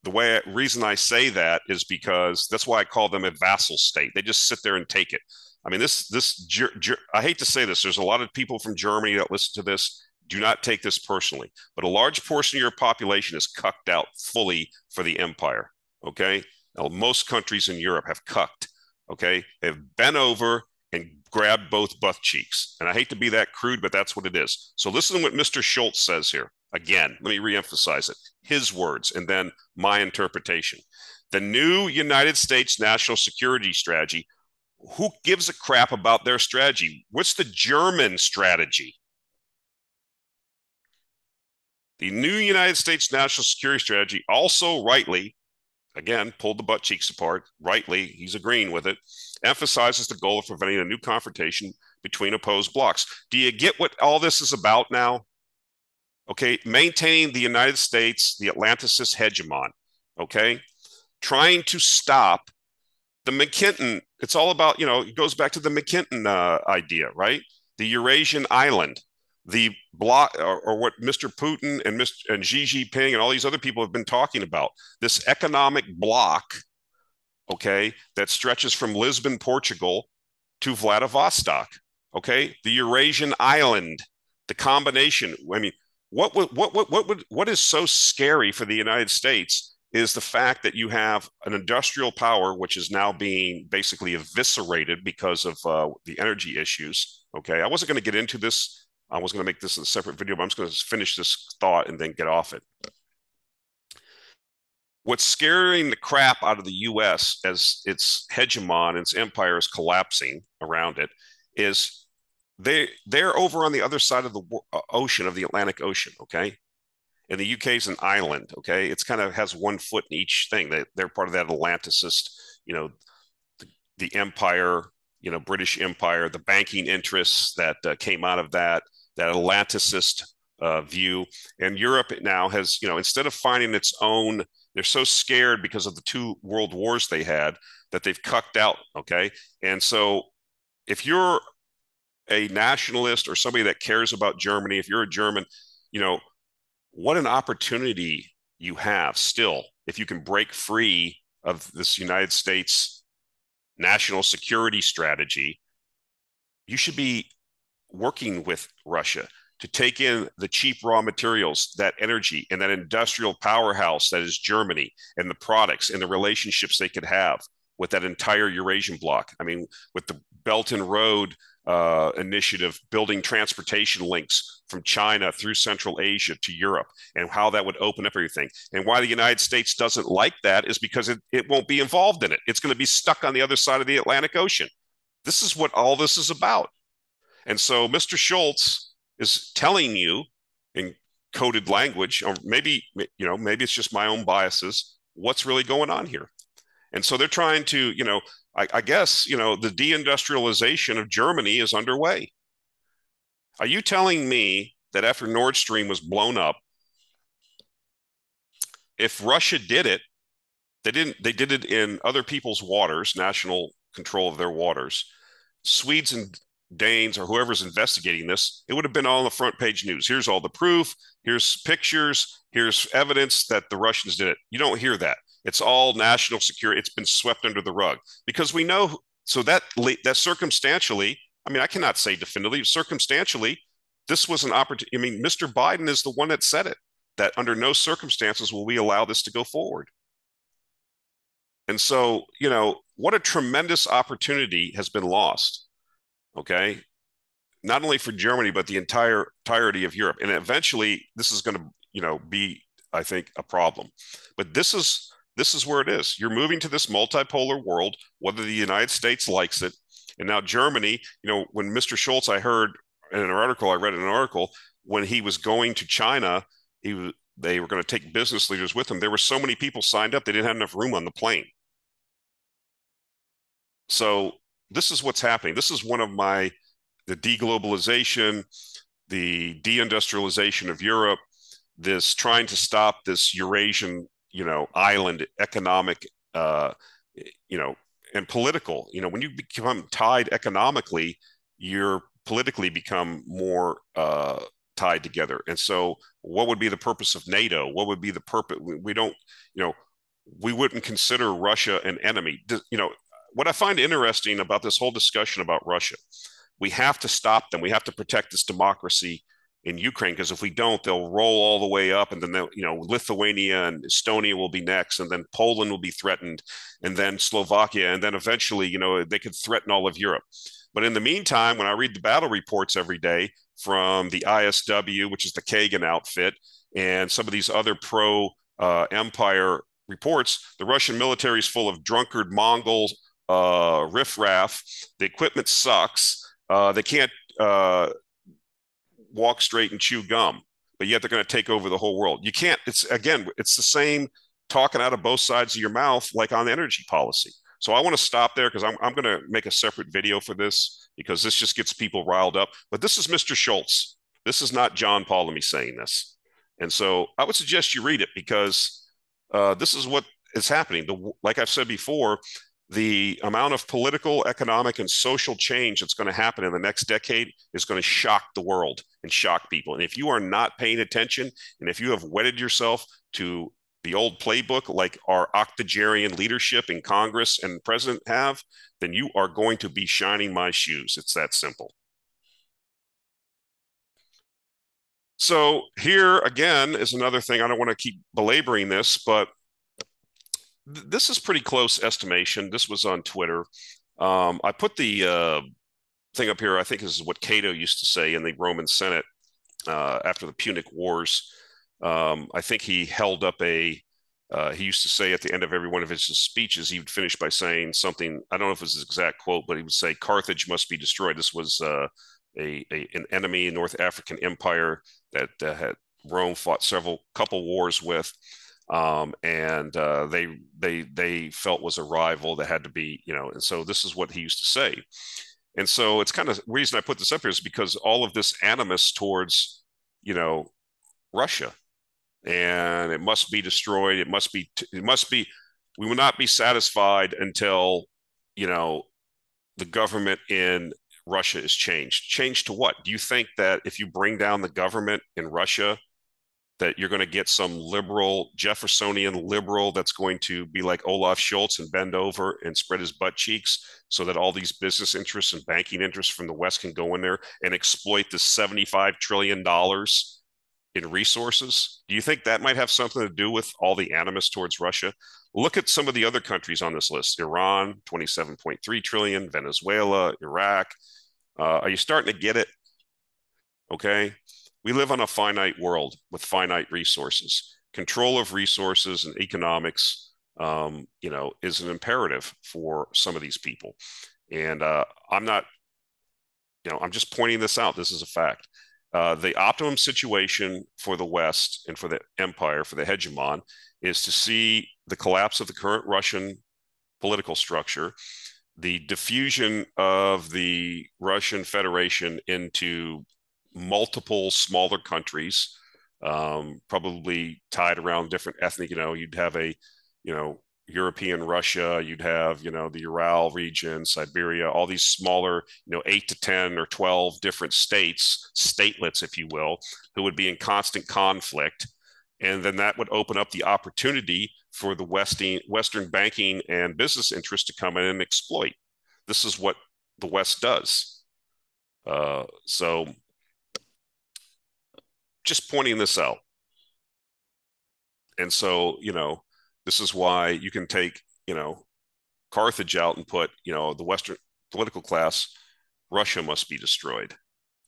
the reason I say that is because that's why I call them a vassal state. They just sit there and take it. I mean, I hate to say this. There's a lot of people from Germany that listen to this. Do not take this personally, but a large portion of your population is cucked out fully for the empire. Okay. Now, most countries in Europe have cucked. Okay. They've bent over and grabbed both butt cheeks. And I hate to be that crude, but that's what it is. So listen to what Mr. Scholz says here. Again, let me reemphasize it. His words and then my interpretation. The new United States national security strategy. Who gives a crap about their strategy? What's the German strategy? The new United States national security strategy also rightly, again, pulled the butt cheeks apart, rightly, he's agreeing with it, emphasizes the goal of preventing a new confrontation between opposed blocs. Do you get what all this is about now? Okay, maintaining the United States, the Atlanticist hegemon, okay? Trying to stop the McKinnon, it's all about, it goes back to the McKinnon idea, right? The Eurasian island, the bloc, or what Mr. Putin and Xi Jinping and all these other people have been talking about, this economic bloc, okay, that stretches from Lisbon, Portugal to Vladivostok, okay? The Eurasian island, the combination. I mean, what is so scary for the United States is the fact that you have an industrial power which is now being basically eviscerated because of the energy issues. Okay, I wasn't going to get into this. I was going to make this a separate video, but I'm just going to finish this thought and then get off it. What's scaring the crap out of the U.S. as its hegemon, its empire is collapsing around it, is they're over on the other side of the ocean, of the Atlantic Ocean. Okay, and the UK is an island. Okay, it's kind of has one foot in each thing. They're part of that Atlanticist, you know, the empire, British Empire, the banking interests that came out of that Atlanticist view. And Europe now has, instead of finding its own, they're so scared because of the two world wars they had that they've cucked out. Okay, and so if you're a nationalist or somebody that cares about Germany, if you're a German, you know, what an opportunity you have still if you can break free of this United States national security strategy. You should be working with Russia to take in the cheap raw materials, that energy, and that industrial powerhouse that is Germany, and the products and the relationships they could have with that entire Eurasian bloc. I mean, with the Belt and Road initiative, building transportation links from China through Central Asia to Europe, and how that would open up everything. And why the United States doesn't like that is because it won't be involved in it. It's going to be stuck on the other side of the Atlantic Ocean. This is what all this is about. And so Mr. Schultz is telling you in coded language, or maybe maybe it's just my own biases, what's really going on here. And so they're trying to, I guess, the deindustrialization of Germany is underway. Are you telling me that after Nord Stream was blown up, if Russia did it, they did it in other people's waters, national control of their waters. Swedes and Danes or whoever's investigating this, it would have been all on the front page news. Here's all the proof. Here's pictures. Here's evidence that the Russians did it. You don't hear that. It's all national security. It's been swept under the rug because we know. So that circumstantially, I mean, I cannot say definitively. Circumstantially, this was an opportunity. I mean, Mr. Biden is the one that said it, that under no circumstances will we allow this to go forward. And so, what a tremendous opportunity has been lost. Okay, not only for Germany but the entirety of Europe. And eventually, this is going to, be, I think, a problem. But this is where it is. You're moving to this multipolar world, whether the United States likes it. And now Germany, when Mr. Schultz, I heard in an article, I read in an article, when he was going to China, they were going to take business leaders with him. There were so many people signed up, they didn't have enough room on the plane. So this is what's happening. This is one of the deglobalization, the deindustrialization of Europe, this trying to stop this Eurasian, island economic, and political. When you become tied economically, you're politically become more tied together. And so what would be the purpose of NATO? What would be the purpose? We don't, we wouldn't consider Russia an enemy. What I find interesting about this whole discussion about Russia, we have to stop them. We have to protect this democracy in Ukraine, because if we don't, they'll roll all the way up, and then Lithuania and Estonia will be next, and then Poland will be threatened, and then Slovakia, and then eventually, they could threaten all of Europe. But in the meantime, when I read the battle reports every day from the ISW, which is the Kagan outfit, and some of these other pro-empire reports, the Russian military is full of drunkard Mongols, riffraff. The equipment sucks. They can't walk straight and chew gum, but yet they're going to take over the whole world. You can't. It's the same talking out of both sides of your mouth, like on energy policy. So I want to stop there because I'm going to make a separate video for this, because this just gets people riled up. But this is Mr. Schultz. This is not John Paulemy saying this. And so I would suggest you read it, because this is what is happening. Like I've said before, the amount of political, economic, and social change that's going to happen in the next decade is going to shock the world and shock people. And if you are not paying attention, and if you have wedded yourself to the old playbook like our octogenarian leadership in Congress and the president have, then you are going to be shining my shoes. It's that simple. So here again is another thing. I don't want to keep belaboring this, but this is pretty close estimation. This was on Twitter. I put the thing up here. I think this is what Cato used to say in the Roman Senate after the Punic Wars. I think he held up he used to say at the end of every one of his speeches, he would finish by saying something. I don't know if it was his exact quote, but he would say, Carthage must be destroyed. This was an enemy, North African empire that had Rome fought couple wars with. And they felt was a rival that had to be, and so this is what he used to say. And so it's kind of reason I put this up here is because all of this animus towards, you know, Russia, and it must be destroyed. We will not be satisfied until, the government in Russia is changed. Changed to what? Do you think that if you bring down the government in Russia, that you're going to get some liberal, Jeffersonian liberal that's going to be like Olaf Scholz and bend over and spread his butt cheeks so that all these business interests and banking interests from the West can go in there and exploit the $75 trillion in resources? Do you think that might have something to do with all the animus towards Russia? Look at some of the other countries on this list. Iran, 27.3 trillion, Venezuela, Iraq. Are you starting to get it? Okay. We live on a finite world with finite resources. Control of resources and economics, is an imperative for some of these people. And I'm not, I'm just pointing this out. This is a fact. The optimum situation for the West and for the empire, for the hegemon, is to see the collapse of the current Russian political structure, the diffusion of the Russian Federation into multiple smaller countries, probably tied around different ethnic. You'd have you know, European Russia, you'd have, the Ural region, Siberia, all these smaller, 8 to 10 or 12 different states, statelets, if you will, who would be in constant conflict. And then that would open up the opportunity for the Western banking and business interests to come in and exploit. This is what the West does. So just pointing this out. And so, this is why you can take, Carthage out and put, the Western political class, Russia must be destroyed.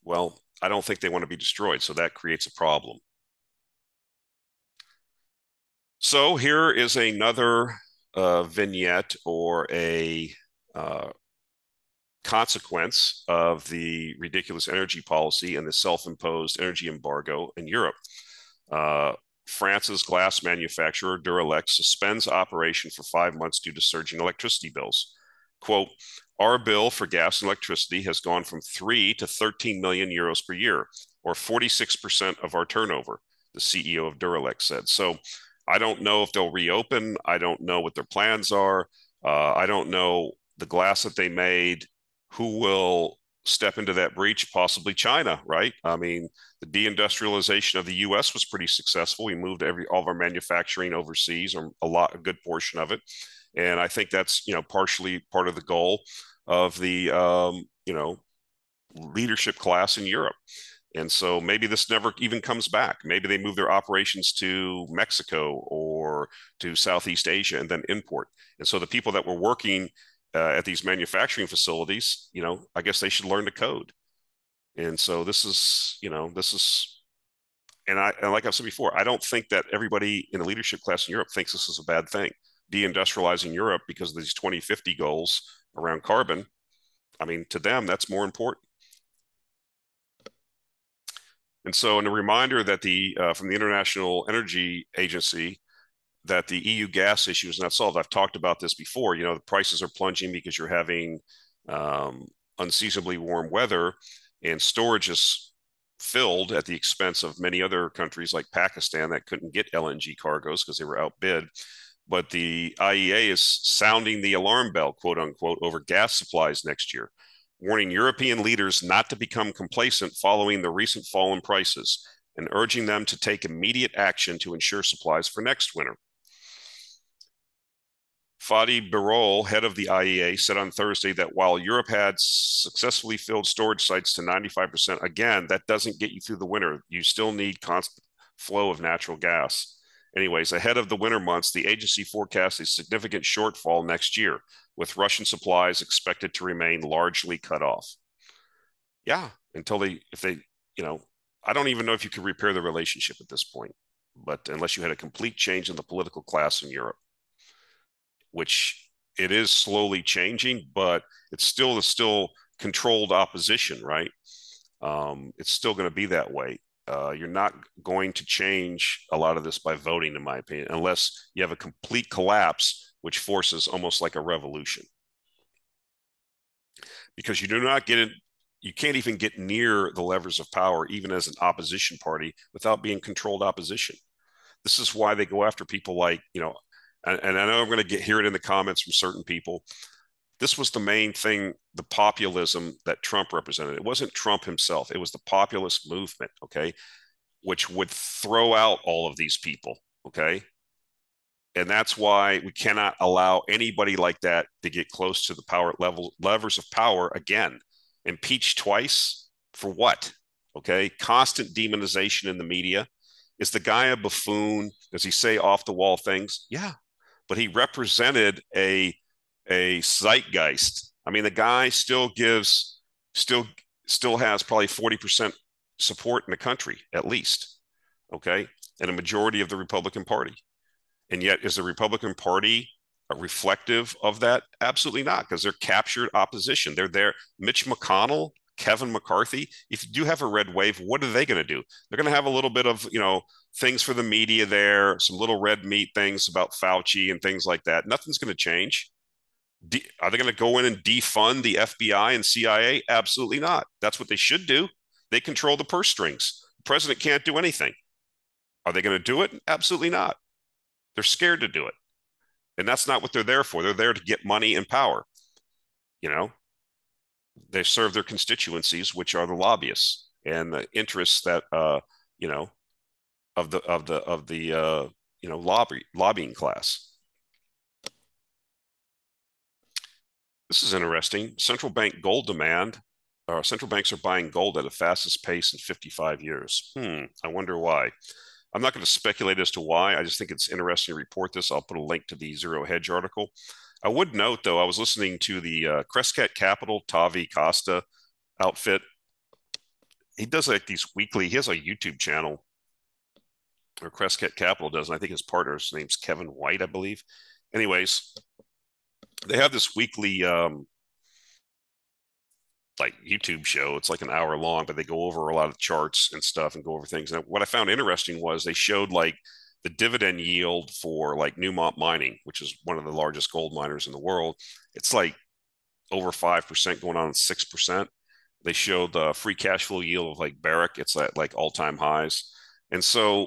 Well, I don't think they want to be destroyed. So that creates a problem. So here is another vignette or a consequence of the ridiculous energy policy and the self-imposed energy embargo in Europe. France's glass manufacturer Duralex suspends operation for 5 months due to surging electricity bills. Quote, our bill for gas and electricity has gone from 3 to 13 million euros per year, or 46% of our turnover, the CEO of Duralex said. So I don't know if they'll reopen. I don't know what their plans are. I don't know the glass that they made, who will step into that breach, possibly China, right? I mean, the deindustrialization of the U.S. was pretty successful. We moved all of our manufacturing overseas, or a good portion of it, and I think that's partially part of the goal of the leadership class in Europe. And so maybe this never even comes back. Maybe they move their operations to Mexico or to Southeast Asia and then import. And so the people that were working at these manufacturing facilities, I guess they should learn to code. And so this is, and like I've said before, I don't think that everybody in the leadership class in Europe thinks this is a bad thing. Deindustrializing Europe because of these 2050 goals around carbon. I mean, to them, that's more important. And so, in a reminder that from the International Energy Agency, that the EU gas issue is not solved. I've talked about this before. The prices are plunging because you're having unseasonably warm weather, and storage is filled at the expense of many other countries like Pakistan that couldn't get LNG cargoes because they were outbid. But the IEA is sounding the alarm bell, quote unquote, over gas supplies next year, warning European leaders not to become complacent following the recent fall in prices and urging them to take immediate action to ensure supplies for next winter. Fadi Birol, head of the AIA, said on Thursday that while Europe had successfully filled storage sites to 95%, again, that doesn't get you through the winter. You still need constant flow of natural gas. Anyways, ahead of the winter months, the agency forecasts a significant shortfall next year, with Russian supplies expected to remain largely cut off. Yeah, if they, I don't even know if you can repair the relationship at this point, but unless you had a complete change in the political class in Europe, which it is slowly changing, but it's still controlled opposition, right? It's still going to be that way. You're not going to change a lot of this by voting, in my opinion, unless you have a complete collapse, which forces almost like a revolution. Because you do not get it, you can't even get near the levers of power, even as an opposition party, without being controlled opposition. This is why they go after people like, and I know I'm going to hear it in the comments from certain people. This was the main thing, the populism that Trump represented. It wasn't Trump himself. It was the populist movement, okay, which would throw out all of these people, okay? And that's why we cannot allow anybody like that to get close to the levers of power again. Impeached twice for what? Okay, constant demonization in the media. Is the guy a buffoon? Does he say off the wall things? Yeah, but he represented a zeitgeist. I mean, the guy still has probably 40% support in the country at least. Okay, and a majority of the Republican Party. And yet, is the Republican Party reflective of that? Absolutely not, because they're captured opposition. They're there. Mitch McConnell, Kevin McCarthy. If you do have a red wave, what are they going to do? They're going to have a little bit of, things for the media there, some little red meat things about Fauci and things like that. Nothing's going to change. Are they going to go in and defund the FBI and CIA? Absolutely not. That's what they should do. They control the purse strings. The president can't do anything. Are they going to do it? Absolutely not. They're scared to do it. And that's not what they're there for. They're there to get money and power. They serve their constituencies, which are the lobbyists and the interests that, lobbying class. This is interesting. Central bank gold demand. Central banks are buying gold at the fastest pace in 55 years. I wonder why. I'm not going to speculate as to why. I just think it's interesting to report this. I'll put a link to the Zero Hedge article. I would note, though, I was listening to the Crescat Capital, Tavi Costa outfit. He does like these weekly, he has a YouTube channel, or Crescat Capital does, and I think his partner's name's Kevin White, I believe. Anyways, they have this weekly like YouTube show. It's like an hour long, but they go over a lot of charts and stuff and go over things. And what I found interesting was they showed like the dividend yield for like Newmont Mining, which is one of the largest gold miners in the world. It's like over 5% going on 6%. They showed the free cash flow yield of like Barrick. It's at like all-time highs. And so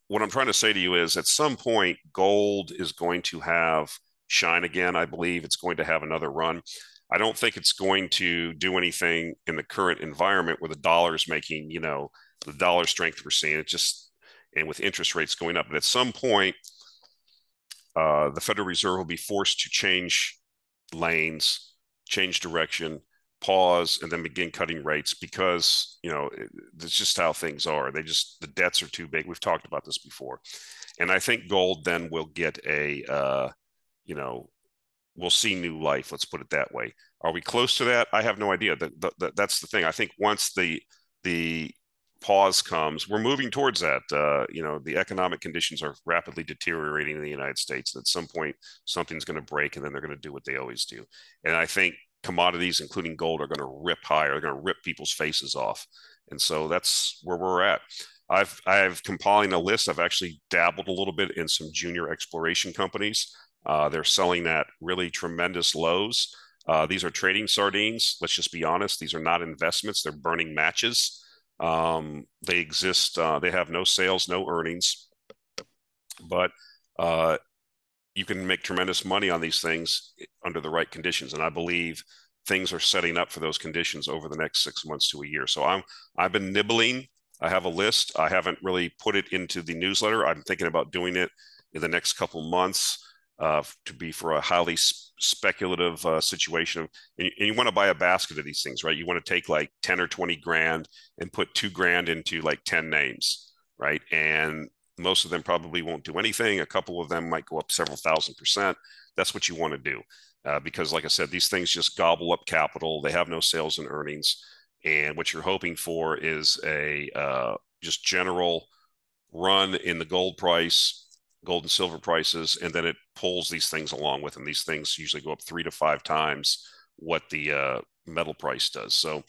what I'm trying to say to you is at some point, gold is going to have shine again. I believe it's going to have another run. I don't think it's going to do anything in the current environment where the dollar is making, the dollar strength we're seeing. It just, and with interest rates going up. But at some point, the Federal Reserve will be forced to change lanes, change direction, pause, and then begin cutting rates because, it's just how things are. The debts are too big. We've talked about this before. And I think gold then will get we'll see new life. Let's put it that way. Are we close to that? I have no idea. That's the thing. I think once the pause comes, we're moving towards that. The economic conditions are rapidly deteriorating in the United States. And at some point, something's going to break, and then they're going to do what they always do. And I think commodities, including gold, are going to rip higher. They're going to rip people's faces off. And so that's where we're at. I've compiling a list. I've actually dabbled a little bit in some junior exploration companies. They're selling at really tremendous lows. These are trading sardines. Let's just be honest. These are not investments. They're burning matches. They exist. They have no sales, no earnings, but you can make tremendous money on these things under the right conditions. And I believe things are setting up for those conditions over the next 6 months to a year. So I've been nibbling. I have a list. I haven't really put it into the newsletter. I'm thinking about doing it in the next couple months. to be for a highly speculative situation. And you want to buy a basket of these things, right? You want to take like 10 or 20 grand and put 2 grand into like 10 names, right? And most of them probably won't do anything. A couple of them might go up several thousand%. That's what you want to do. Because like I said, these things just gobble up capital. They have no sales and earnings. And what you're hoping for is a just general run in the gold and silver prices, and then it pulls these things along with them. These things usually go up 3 to 5 times what the metal price does. So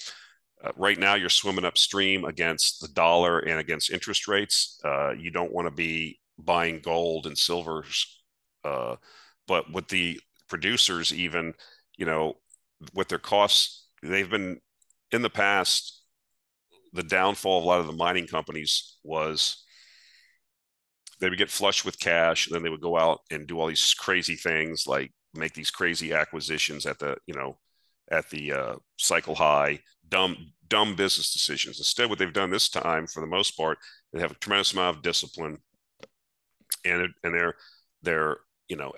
right now you're swimming upstream against the dollar and against interest rates. You don't want to be buying gold and silvers, but with the producers, even, you know, with their costs, they've been in the past. The downfall of a lot of the mining companies was they would get flushed with cash, and then they would go out and do all these crazy things, like make these crazy acquisitions at the cycle high, dumb business decisions. Instead, what they've done this time, for the most part, they have a tremendous amount of discipline, and they're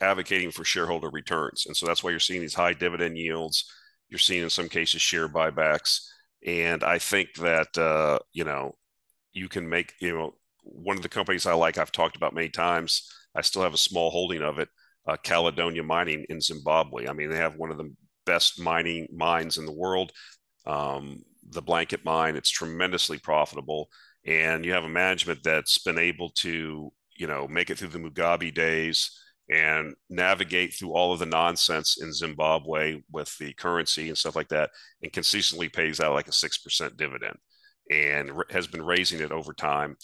advocating for shareholder returns, and so that's why you're seeing these high dividend yields. You're seeing in some cases share buybacks, and I think that you can make, one of the companies I like, I've talked about many times. I still have a small holding of it, Caledonia Mining in Zimbabwe. I mean, they have one of the best mining mines in the world, the Blanket Mine. It's tremendously profitable, and you have a management that's been able to, make it through the Mugabe days and navigate through all of the nonsense in Zimbabwe with the currency and stuff like that, and consistently pays out like a 6% dividend, and has been raising it over time,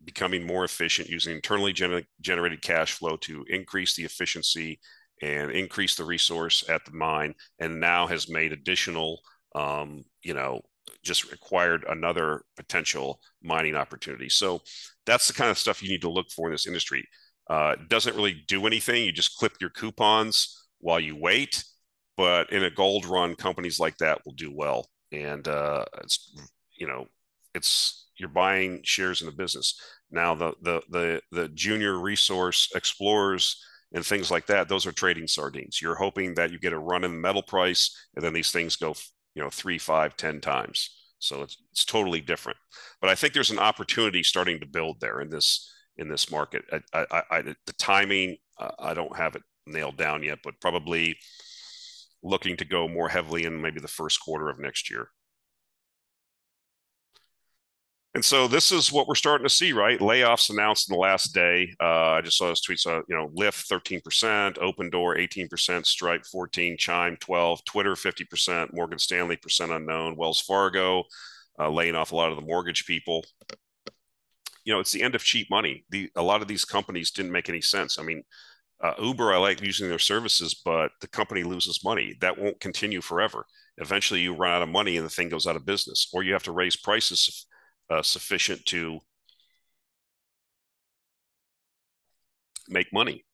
becoming more efficient, using internally generated cash flow to increase the efficiency and increase the resource at the mine, and now has made additional, just acquired another potential mining opportunity. So that's the kind of stuff you need to look for in this industry. It doesn't really do anything. You just clip your coupons while you wait. But in a gold run, companies like that will do well. And it's you're buying shares in the business. Now the junior resource explorers and things like that, those are trading sardines. You're hoping that you get a run in the metal price, and then these things go 3, 5, 10 times. So it's totally different. But I think there's an opportunity starting to build there in this market. The timing, I don't have it nailed down yet, but probably looking to go more heavily in maybe the first quarter of next year. And so this is what we're starting to see, right? Layoffs announced in the last day. I just saw this tweet. So, Lyft 13%, Open Door 18%, Stripe 14%, Chime 12%, Twitter 50%, Morgan Stanley percent unknown, Wells Fargo laying off a lot of the mortgage people. It's the end of cheap money. A lot of these companies didn't make any sense. I mean, Uber, I like using their services, but the company loses money. That won't continue forever. Eventually, you run out of money and the thing goes out of business, or you have to raise prices sufficient to make money.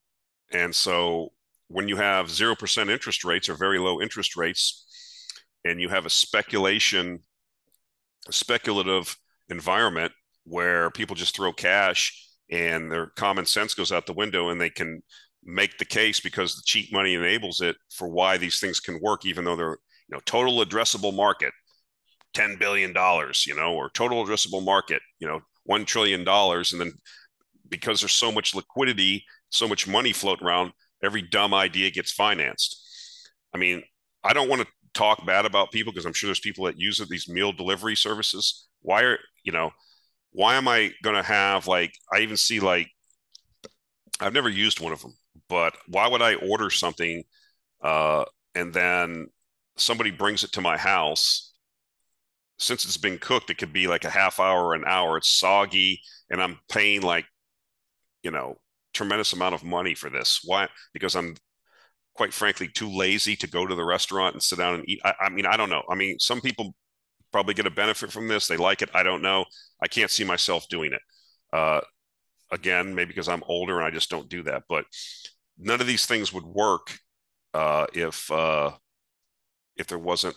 And so when you have 0% interest rates or very low interest rates, and you have a speculative environment where people just throw cash and their common sense goes out the window, and they can make the case, because the cheap money enables it, for why these things can work, even though they're, total addressable market, $10 billion, or total addressable market, $1 trillion. And then because there's so much liquidity, so much money floating around, every dumb idea gets financed. I mean, I don't want to talk bad about people, because I'm sure there's people that use these meal delivery services. Why am I going to have, I even see, I've never used one of them, but why would I order something and then somebody brings it to my house? Since it's been cooked, it could be like a half hour or an hour. It's soggy, and I'm paying tremendous amount of money for this. Why? Because I'm, quite frankly, too lazy to go to the restaurant and sit down and eat. I mean, I don't know. I mean, some people probably get a benefit from this. They like it. I don't know. I can't see myself doing it. Again, maybe because I'm older and I just don't do that. But none of these things would work if there wasn't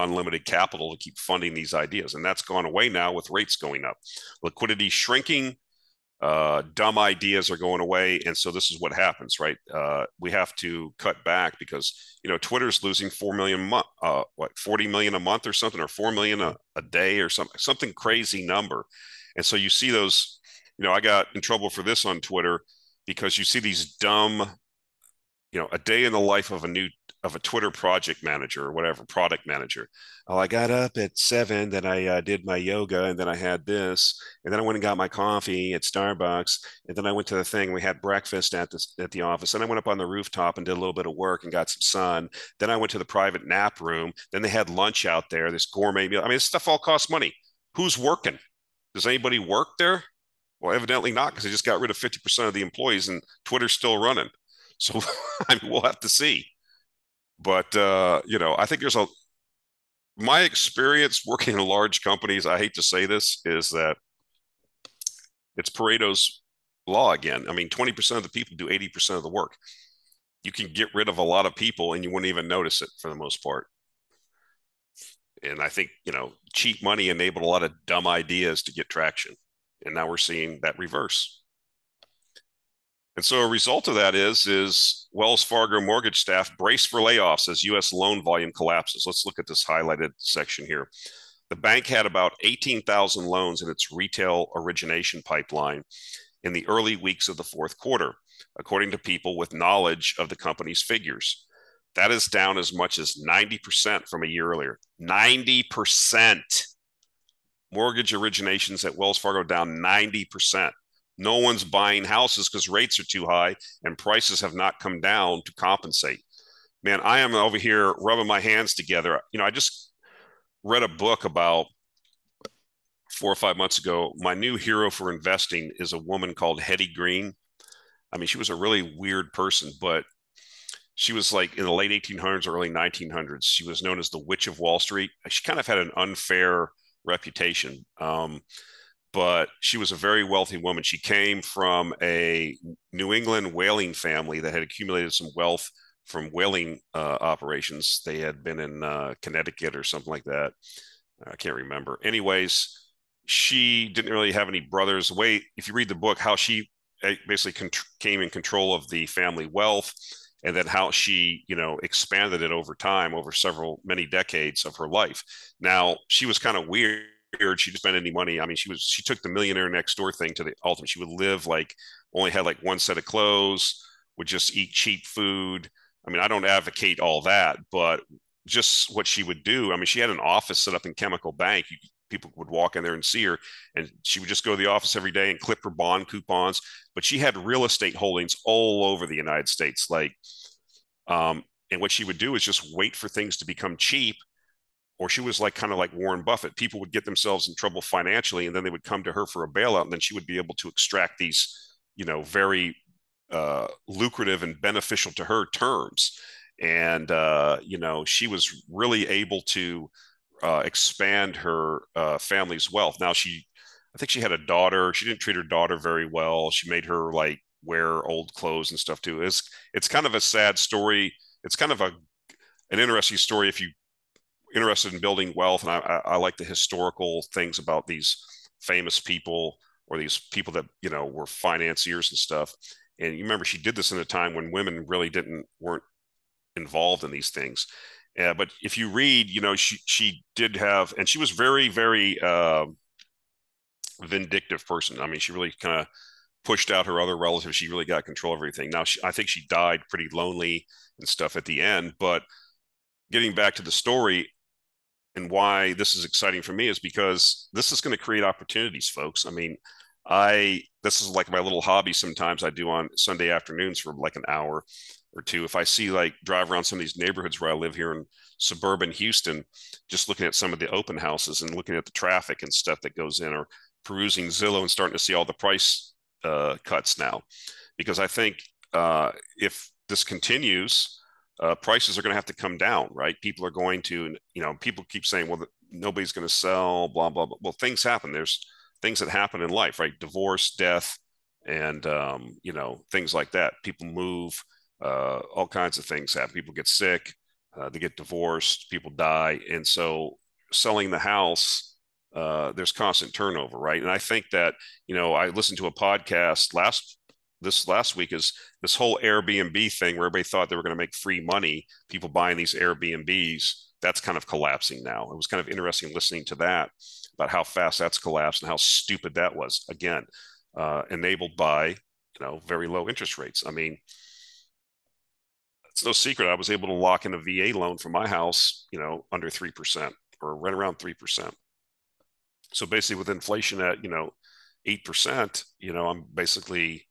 unlimited capital to keep funding these ideas. And that's gone away now with rates going up. Liquidity shrinking, Dumb ideas are going away, and so this is what happens, right? We have to cut back because Twitter's losing 4 million a month, 40 million a month or something, or 4 million a day or something crazy number. And so you see those. I got in trouble for this on Twitter because you see these dumb, a day in the life of a Twitter project manager or whatever, product manager. Oh, I got up at 7, then I did my yoga, and then I had this, and then I went and got my coffee at Starbucks, and then I went to the thing. We had breakfast at the office, and I went up on the rooftop and did a little bit of work and got some sun. Then I went to the private nap room. Then they had lunch out there, this gourmet meal. I mean, this stuff all costs money. Who's working? Does anybody work there? Well, evidently not, because they just got rid of 50% of the employees, and Twitter's still running. So I mean, we'll have to see. But I think my experience working in large companies, I hate to say this, is that it's Pareto's law again. I mean, 20% of the people do 80% of the work. You can get rid of a lot of people and you wouldn't even notice it for the most part. And I think, cheap money enabled a lot of dumb ideas to get traction. And now we're seeing that reverse. And so a result of that is Wells Fargo mortgage staff brace for layoffs as U.S. loan volume collapses. Let's look at this highlighted section here. The bank had about 18,000 loans in its retail origination pipeline in the early weeks of the fourth quarter, according to people with knowledge of the company's figures. That is down as much as 90% from a year earlier. 90%. Mortgage originations at Wells Fargo down 90%. No one's buying houses because rates are too high and prices have not come down to compensate. Man, I am over here rubbing my hands together. I just read a book about 4 or 5 months ago. My new hero for investing is a woman called Hetty Green. I mean, she was a really weird person, but she was like in the late 1800s, early 1900s. She was known as the Witch of Wall Street. She kind of had an unfair reputation. But she was a very wealthy woman. She came from a New England whaling family that had accumulated some wealth from whaling operations. They had been in Connecticut or something like that. I can't remember. Anyways, she didn't really have any brothers. If you read the book, how she basically came in control of the family wealth, and then how she, expanded it over time, over many decades of her life. Now, she was kind of weird. She didn't spend any money. I mean, she took the millionaire next door thing to the ultimate. She would live only had one set of clothes, would just eat cheap food. I mean, I don't advocate all that, but just what she would do. I mean, she had an office set up in Chemical Bank. People would walk in there and see her, and she would just go to the office every day and clip her bond coupons. But she had real estate holdings all over the United States. And what she would do is just wait for things to become cheap, or she was kind of like Warren Buffett. People would get themselves in trouble financially, and then they would come to her for a bailout, and then she would be able to extract these, very lucrative and beneficial to her terms. And she was really able to expand her family's wealth. Now I think she had a daughter. She didn't treat her daughter very well. She made her wear old clothes and stuff too. It's kind of a sad story. It's kind of an interesting story if you interested in building wealth, and I like the historical things about these famous people or these people that were financiers and stuff. And you remember she did this in a time when women really weren't involved in these things. But if you read, she did have, and she was very, very vindictive person. I mean, she really kind of pushed out her other relatives. She really got control of everything. Now, I think she died pretty lonely and stuff at the end. But getting back to the story, and why this is exciting for me is because this is going to create opportunities, folks. I mean, this is like my little hobby sometimes I do on Sunday afternoons for an hour or two. If I see drive around some of these neighborhoods where I live here in suburban Houston, just looking at some of the open houses and looking at the traffic and stuff that goes in, or perusing Zillow and starting to see all the price cuts now. Because I think if this continues, prices are going to have to come down, right? People are going to, people keep saying, well, nobody's going to sell, blah, blah, blah. Well, things happen. There's things that happen in life, right? Divorce, death, and, things like that. People move, all kinds of things happen. People get sick, they get divorced, people die. And so selling the house there's constant turnover, right? And I think that, I listened to a podcast this last week, is this whole Airbnb thing where everybody thought they were going to make free money, people buying these Airbnbs. That's kind of collapsing now. It was kind of interesting listening to that about how fast that's collapsed and how stupid that was. Again, enabled by, very low interest rates. I mean, it's no secret I was able to lock in a VA loan for my house, under 3% or right around 3%. So basically with inflation at, 8%, I'm basically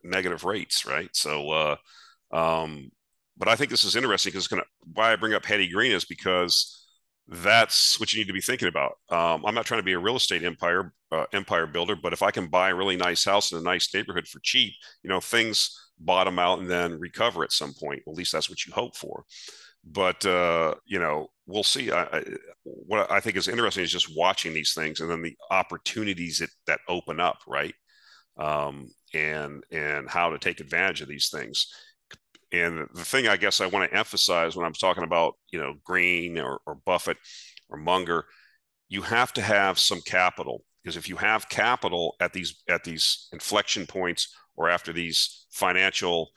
negative rates, right? So, but I think this is interesting because why I bring up Hetty Green is because that's what you need to be thinking about. I'm not trying to be a real estate empire builder, but if I can buy a really nice house in a nice neighborhood for cheap, things bottom out and then recover at some point. At least that's what you hope for. But we'll see. What I think is interesting is just watching these things and then the opportunities that open up, right? And how to take advantage of these things. And the thing I guess I want to emphasize when I'm talking about, Green or Buffett or Munger, you have to have some capital, because if you have capital at these inflection points or after these financial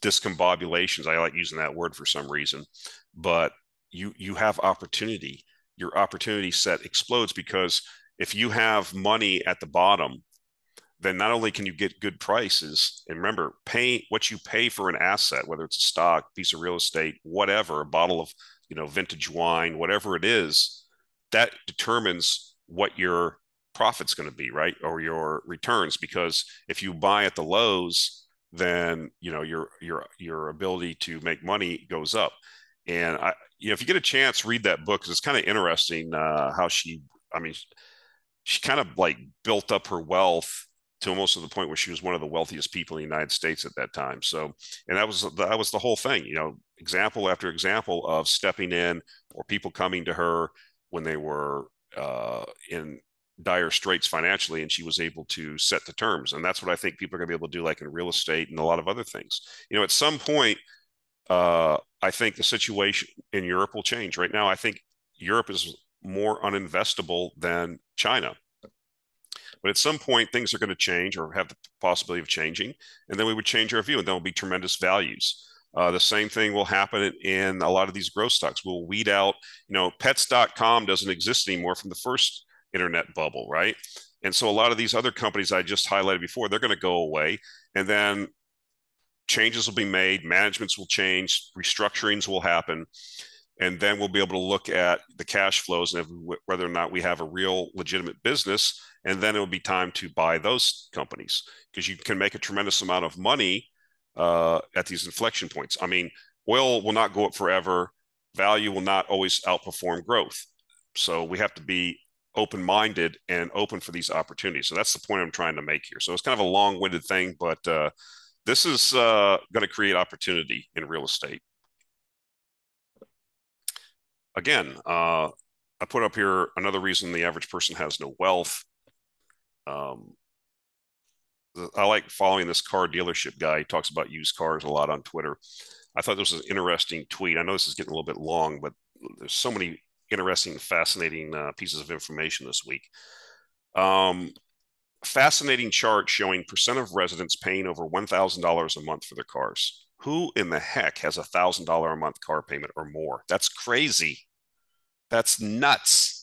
discombobulations, I like using that word for some reason, but you have opportunity. Your opportunity set explodes because if you have money at the bottom, then not only can you get good prices, and remember, pay what you pay for an asset, whether it's a stock, piece of real estate, whatever, a bottle of, vintage wine, whatever it is, that determines what your profit's going to be, right? Or your returns. Because if you buy at the lows, then, your ability to make money goes up. And if you get a chance, read that book because it's kind of interesting how I mean, she kind of like built up her wealth to almost to the point where she was one of the wealthiest people in the United States at that time. So, and that was the whole thing, example after example of stepping in or people coming to her when they were in dire straits financially, and she was able to set the terms. And that's what I think people are going to be able to do, like in real estate and a lot of other things. At some point, I think the situation in Europe will change. Right now, I think Europe is more uninvestable than China. But at some point, things are going to change or have the possibility of changing. And then we would change our view, and there will be tremendous values. The same thing will happen in a lot of these growth stocks. We'll weed out, pets.com doesn't exist anymore from the first internet bubble, right? And so a lot of these other companies I just highlighted before, they're going to go away. And then changes will be made, managements will change, restructurings will happen. And then we'll be able to look at the cash flows and whether or not we have a real legitimate business. And then it'll be time to buy those companies because you can make a tremendous amount of money at these inflection points. I mean, oil will not go up forever. Value will not always outperform growth. So we have to be open-minded and open for these opportunities. So that's the point I'm trying to make here. So it's kind of a long-winded thing, but this is going to create opportunity in real estate. Again, I put up here another reason the average person has no wealth. I like following this car dealership guy. He talks about used cars a lot on Twitter. I thought this was an interesting tweet. I know this is getting a little bit long, but there's so many interesting, fascinating pieces of information this week. Fascinating chart showing percent of residents paying over $1,000 a month for their cars. Who in the heck has $1,000 a month car payment or more? That's crazy. That's nuts.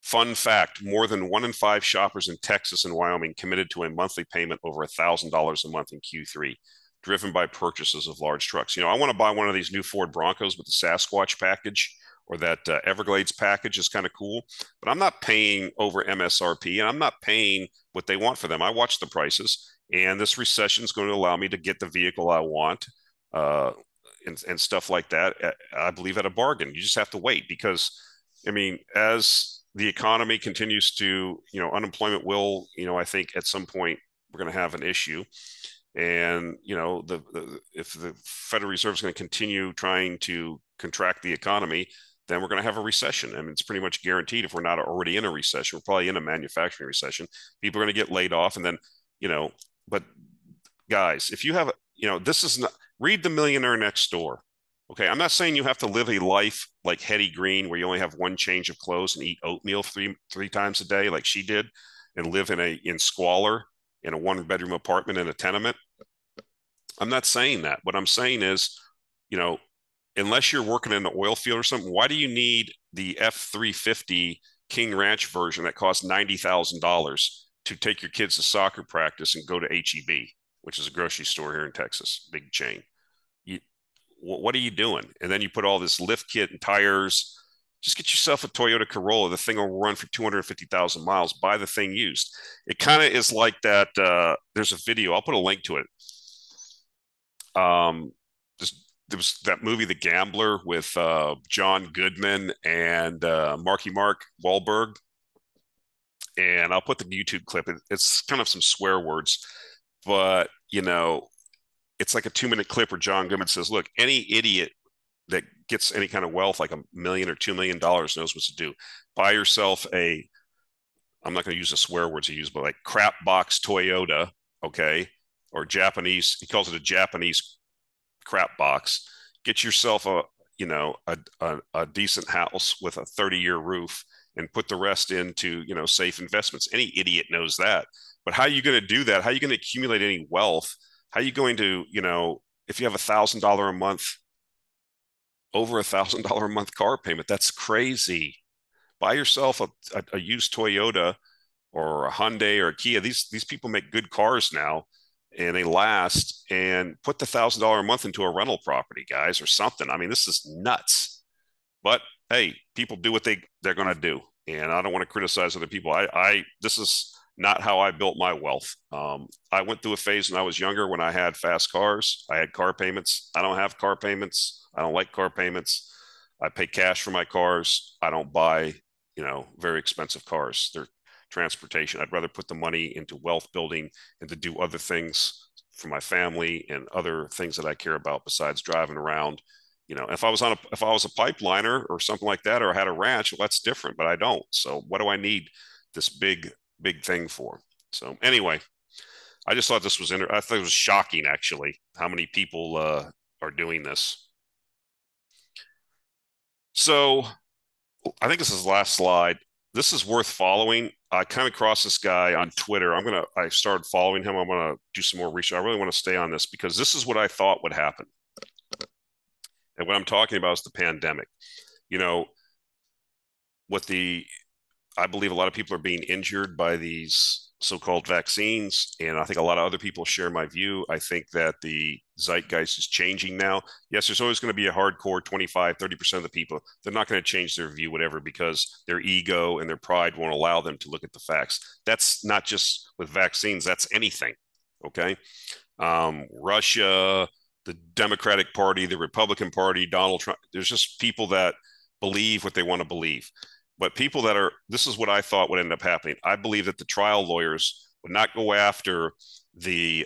Fun fact, more than 1 in 5 shoppers in Texas and Wyoming committed to a monthly payment over $1,000 a month in Q3, driven by purchases of large trucks. I want to buy one of these new Ford Broncos with the Sasquatch package, or that Everglades package is kind of cool, but I'm not paying over MSRP and I'm not paying what they want for them. I watch the prices, and this recession is going to allow me to get the vehicle I want and stuff like that. I believe at a bargain. You just have to wait because, I mean, as the economy continues to, unemployment will, I think at some point we're going to have an issue. And, if the Federal Reserve is going to continue trying to contract the economy, then we're going to have a recession. I mean, it's pretty much guaranteed. If we're not already in a recession, we're probably in a manufacturing recession. People are going to get laid off. And then, but guys, if you have, this is not, read The Millionaire Next Door. Okay, I'm not saying you have to live a life like Hetty Green where you only have one change of clothes and eat oatmeal three times a day like she did and live in squalor in a one bedroom apartment in a tenement. I'm not saying that. What I'm saying is, you know, unless you're working in the oil field or something, why do you need the F-350 King Ranch version that costs $90,000 to take your kids to soccer practice and go to HEB, which is a grocery store here in Texas, big chain? You, what are you doing? And then you put all this lift kit and tires. Just get yourself a Toyota Corolla. The thing will run for 250,000 miles. Buy the thing used. It kind of is like that. There's a video. I'll put a link to it. Um, there was that movie, The Gambler, with John Goodman and Marky Mark Wahlberg. And I'll put the YouTube clip. It's kind of some swear words, but it's like a 2 minute clip where John Goodman says, "Look, any idiot that gets any kind of wealth, like $1 million or $2 million, knows what to do. Buy yourself a, I'm not going to use the swear words he used, but like crap box Toyota, okay, or Japanese. He calls it a Japanese crap box. Get yourself a decent house with a 30-year roof and put the rest into safe investments. Any idiot knows that. But how are you going to do that? How are you going to accumulate any wealth? How are you going to, if you have $1,000 a month, over $1,000 a month car payment? That's crazy. Buy yourself a used Toyota or a Hyundai or a Kia. These people make good cars now and they last, and put the $1,000 a month into a rental property, guys, or something. I mean, this is nuts. But hey, people do what they're going to do, and I don't want to criticize other people. I this is not how I built my wealth. I went through a phase when I was younger when I had fast cars. I had car payments. I don't have car payments. I don't like car payments. I pay cash for my cars. I don't buy, very expensive cars. They're transportation. I'd rather put the money into wealth building and to do other things for my family and other things that I care about besides driving around. If I was a pipeliner or something like that, or I had a ranch, well, that's different, but I don't. So what do I need this big thing for? So anyway, I just thought this was I thought it was shocking actually how many people are doing this. So I think this is the last slide. This is worth following. I kind of crossed this guy on Twitter. I started following him. I'm gonna do some more research. I really want to stay on this because this is what I thought would happen. And what I'm talking about is the pandemic. You know, what the I believe a lot of people are being injured by these so-called vaccines, and I think a lot of other people share my view. I think that the zeitgeist is changing now. Yes, there's always going to be a hardcore 25, 30% of the people. They're not going to change their view, whatever, because their ego and their pride won't allow them to look at the facts. That's not just with vaccines, that's anything. Okay. Russia, the Democratic Party, the Republican Party, Donald Trump. There's just people that believe what they want to believe. But people that are, this is what I thought would end up happening. I believe that the trial lawyers would not go after the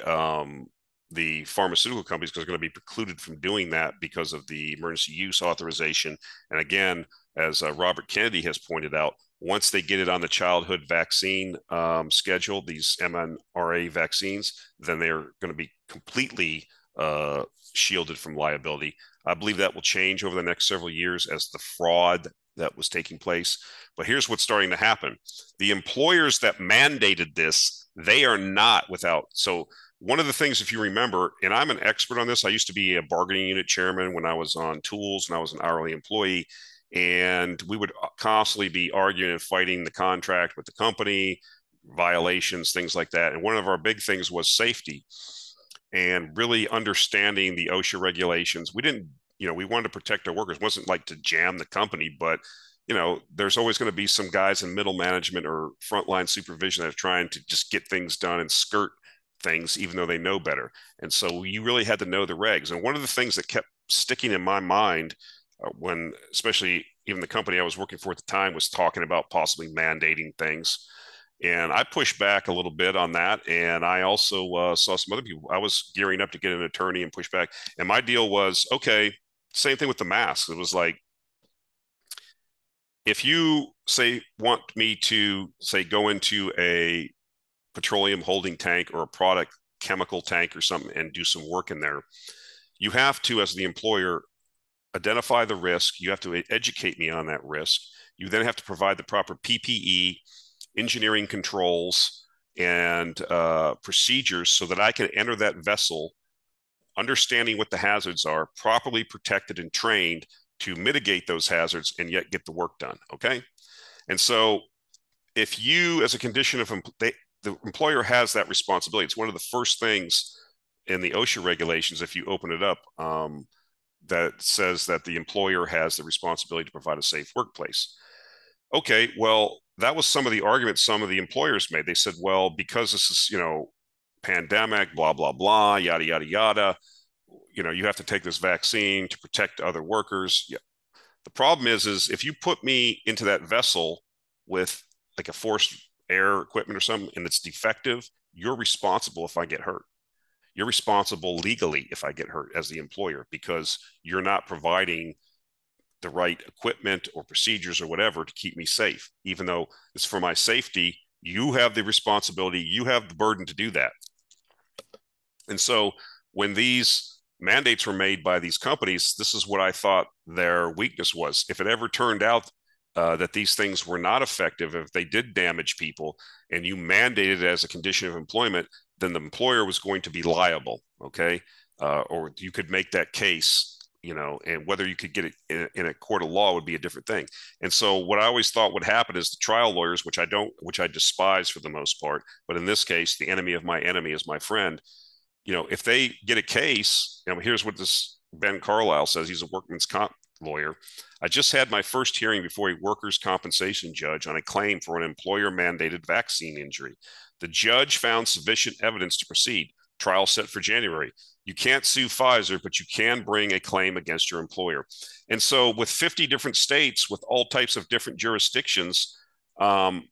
pharmaceutical companies because they're going to be precluded from doing that because of the emergency use authorization. And again, as Robert Kennedy has pointed out, once they get it on the childhood vaccine schedule, these mRNA vaccines, then they're going to be completely shielded from liability. I believe that will change over the next several years as the fraud that was taking place. But here's what's starting to happen. The employers that mandated this, they are not without. So one of the things, if you remember, and I'm an expert on this, I used to be a bargaining unit chairman when I was on tools and I was an hourly employee. And we would constantly be arguing and fighting the contract with the company, violations, things like that. And one of our big things was safety and really understanding the OSHA regulations. We didn't, we wanted to protect our workers. It wasn't like to jam the company, but there's always going to be some guys in middle management or frontline supervision that are trying to just get things done and skirt things, even though they know better. And so you really had to know the regs. And one of the things that kept sticking in my mind when, especially even the company I was working for at the time was talking about possibly mandating things. And I pushed back a little bit on that. And I also saw some other people. I was gearing up to get an attorney and push back. And my deal was, okay, same thing with the masks. It was like, if you say want me to say go into a petroleum holding tank or a product chemical tank or something and do some work in there, you have to, as the employer, identify the risk. You have to educate me on that risk. You then have to provide the proper PPE, engineering controls, and procedures so that I can enter that vessel understanding what the hazards are, properly protected and trained to mitigate those hazards and yet get the work done. Okay. And so if you, as a condition of the employer has that responsibility. It's one of the first things in the OSHA regulations, if you open it up, that says that the employer has the responsibility to provide a safe workplace. Okay, well, that was some of the arguments some of the employers made. They said, well, because this is, pandemic, blah, blah, blah, yada, yada, yada, you have to take this vaccine to protect other workers. Yeah. The problem is if you put me into that vessel with like a forced air equipment or something and it's defective, you're responsible if I get hurt. You're responsible legally if I get hurt as the employer because you're not providing the right equipment or procedures or whatever to keep me safe. Even though it's for my safety, you have the responsibility, you have the burden to do that. And so when these mandates were made by these companies, this is what I thought their weakness was. If it ever turned out that these things were not effective, if they did damage people and you mandated it as a condition of employment, then the employer was going to be liable. Okay. Or you could make that case, and whether you could get it in a court of law would be a different thing. And so what I always thought would happen is the trial lawyers, which I despise for the most part, but in this case, the enemy of my enemy is my friend. If they get a case, here's what this Ben Carlisle says. He's a workman's comp lawyer. I just had my first hearing before a workers' compensation judge on a claim for an employer-mandated vaccine injury. The judge found sufficient evidence to proceed. Trial set for January. You can't sue Pfizer, but you can bring a claim against your employer. And so with 50 different states, with all types of different jurisdictions, and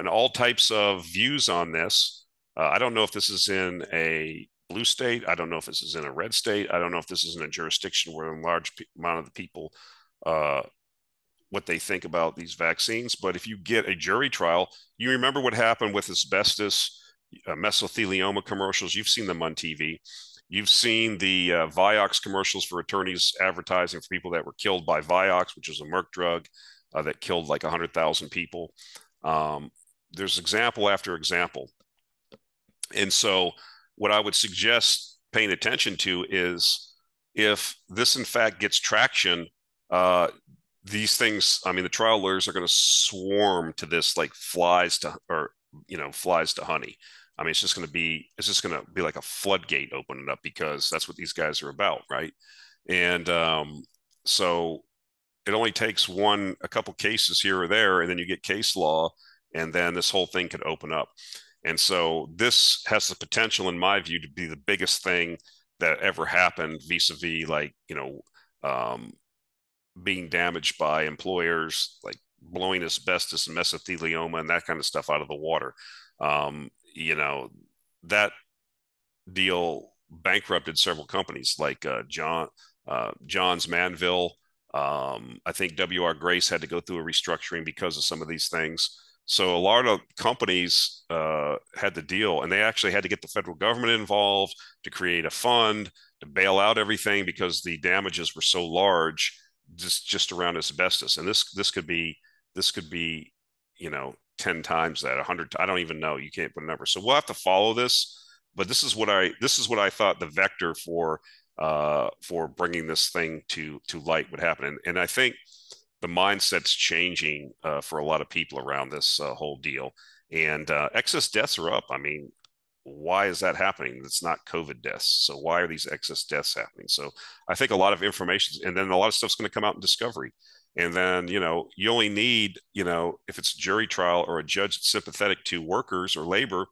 all types of views on this, I don't know if this is in a blue state. I don't know if this is in a red state. I don't know if this is in a jurisdiction where a large amount of the people, what they think about these vaccines. But if you get a jury trial, you remember what happened with asbestos, mesothelioma commercials. You've seen them on TV. You've seen the Vioxx commercials for attorneys advertising for people that were killed by Vioxx, which is a Merck drug that killed like 100,000 people. There's example after example. And so what I would suggest paying attention to is if this in fact gets traction, these things, the trial lawyers are going to swarm to this like flies to honey. It's just going to be like a floodgate opening up because that's what these guys are about, right? And so it only takes a couple cases here or there, and then you get case law, and then this whole thing could open up. And so this has the potential, in my view, to be the biggest thing that ever happened vis-a-vis being damaged by employers, like blowing asbestos and mesothelioma and that kind of stuff out of the water. That deal bankrupted several companies like John's Manville. I think W.R. Grace had to go through a restructuring because of some of these things. So a lot of companies had to deal, and they actually had to get the federal government involved to create a fund to bail out everything because the damages were so large just around asbestos. And this could be 10 times that, 100. I don't even know. You can't put a number. So we'll have to follow this. But this is what I thought the vector for bringing this thing to light would happen. And I think the mindset's changing for a lot of people around this whole deal. And excess deaths are up. Why is that happening? It's not COVID deaths. So why are these excess deaths happening? So I think a lot of information, and then a lot of stuff's going to come out in discovery. And then, you only need, if it's a jury trial or a judge that's sympathetic to workers or labor,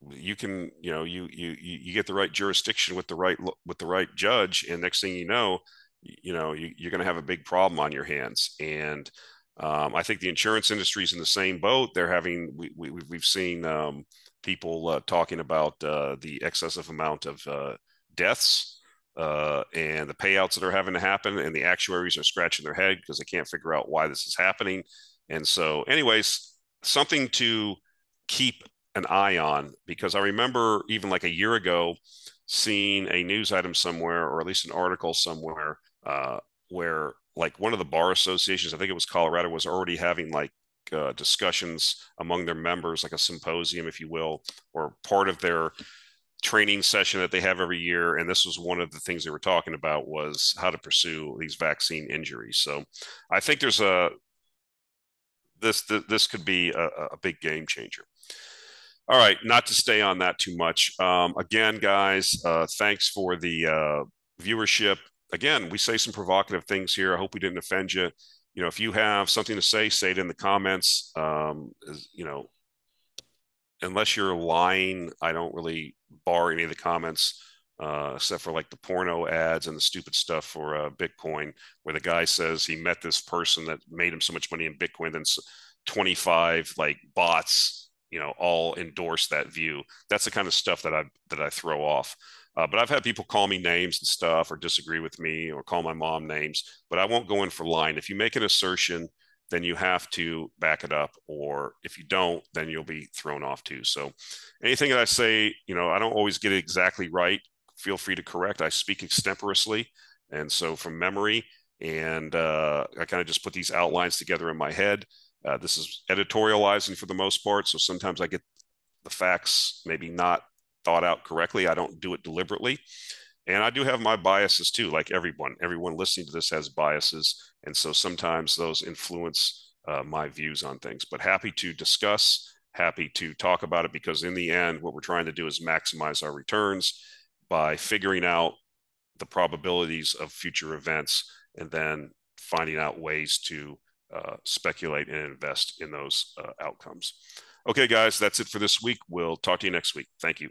you can, you get the right jurisdiction with the right judge, and next thing you're going to have a big problem on your hands. And I think the insurance industry is in the same boat. We've seen people talking about the excessive amount of deaths and the payouts that are having to happen, and the actuaries are scratching their head because they can't figure out why this is happening. And so, anyways, something to keep an eye on, because I remember even like a year ago, seen a news item somewhere, or at least an article somewhere, where like one of the bar associations, I think it was Colorado, was already having like discussions among their members, like a symposium, if you will, or part of their training session that they have every year. And this was one of the things they were talking about, was how to pursue these vaccine injuries. So I think there's this could be a big game changer. All right, not to stay on that too much. Again, guys, thanks for the viewership. Again, we say some provocative things here. I hope we didn't offend you. You know, if you have something to say it in the comments. You know, unless you're lying, I don't really bar any of the comments, except for like the porno ads and the stupid stuff for Bitcoin, where the guy says he met this person that made him so much money in Bitcoin, then 25 like bots, you know, all endorse that view. That's the kind of stuff that I throw off. But I've had people call me names and stuff, or disagree with me, or call my mom names. But I won't go in for lying. If you make an assertion, then you have to back it up. Or if you don't, then you'll be thrown off too. So anything that I say, you know, I don't always get it exactly right. Feel free to correct. I speak extemporaneously, and so from memory. And I kind of just put these outlines together in my head. This is editorializing for the most part. So sometimes I get the facts maybe not thought out correctly. I don't do it deliberately. And I do have my biases too, like everyone. Everyone listening to this has biases. And so sometimes those influence my views on things. But happy to discuss, happy to talk about it, because in the end, what we're trying to do is maximize our returns by figuring out the probabilities of future events, and then finding out ways to speculate and invest in those outcomes. Okay, guys, that's it for this week. We'll talk to you next week. Thank you.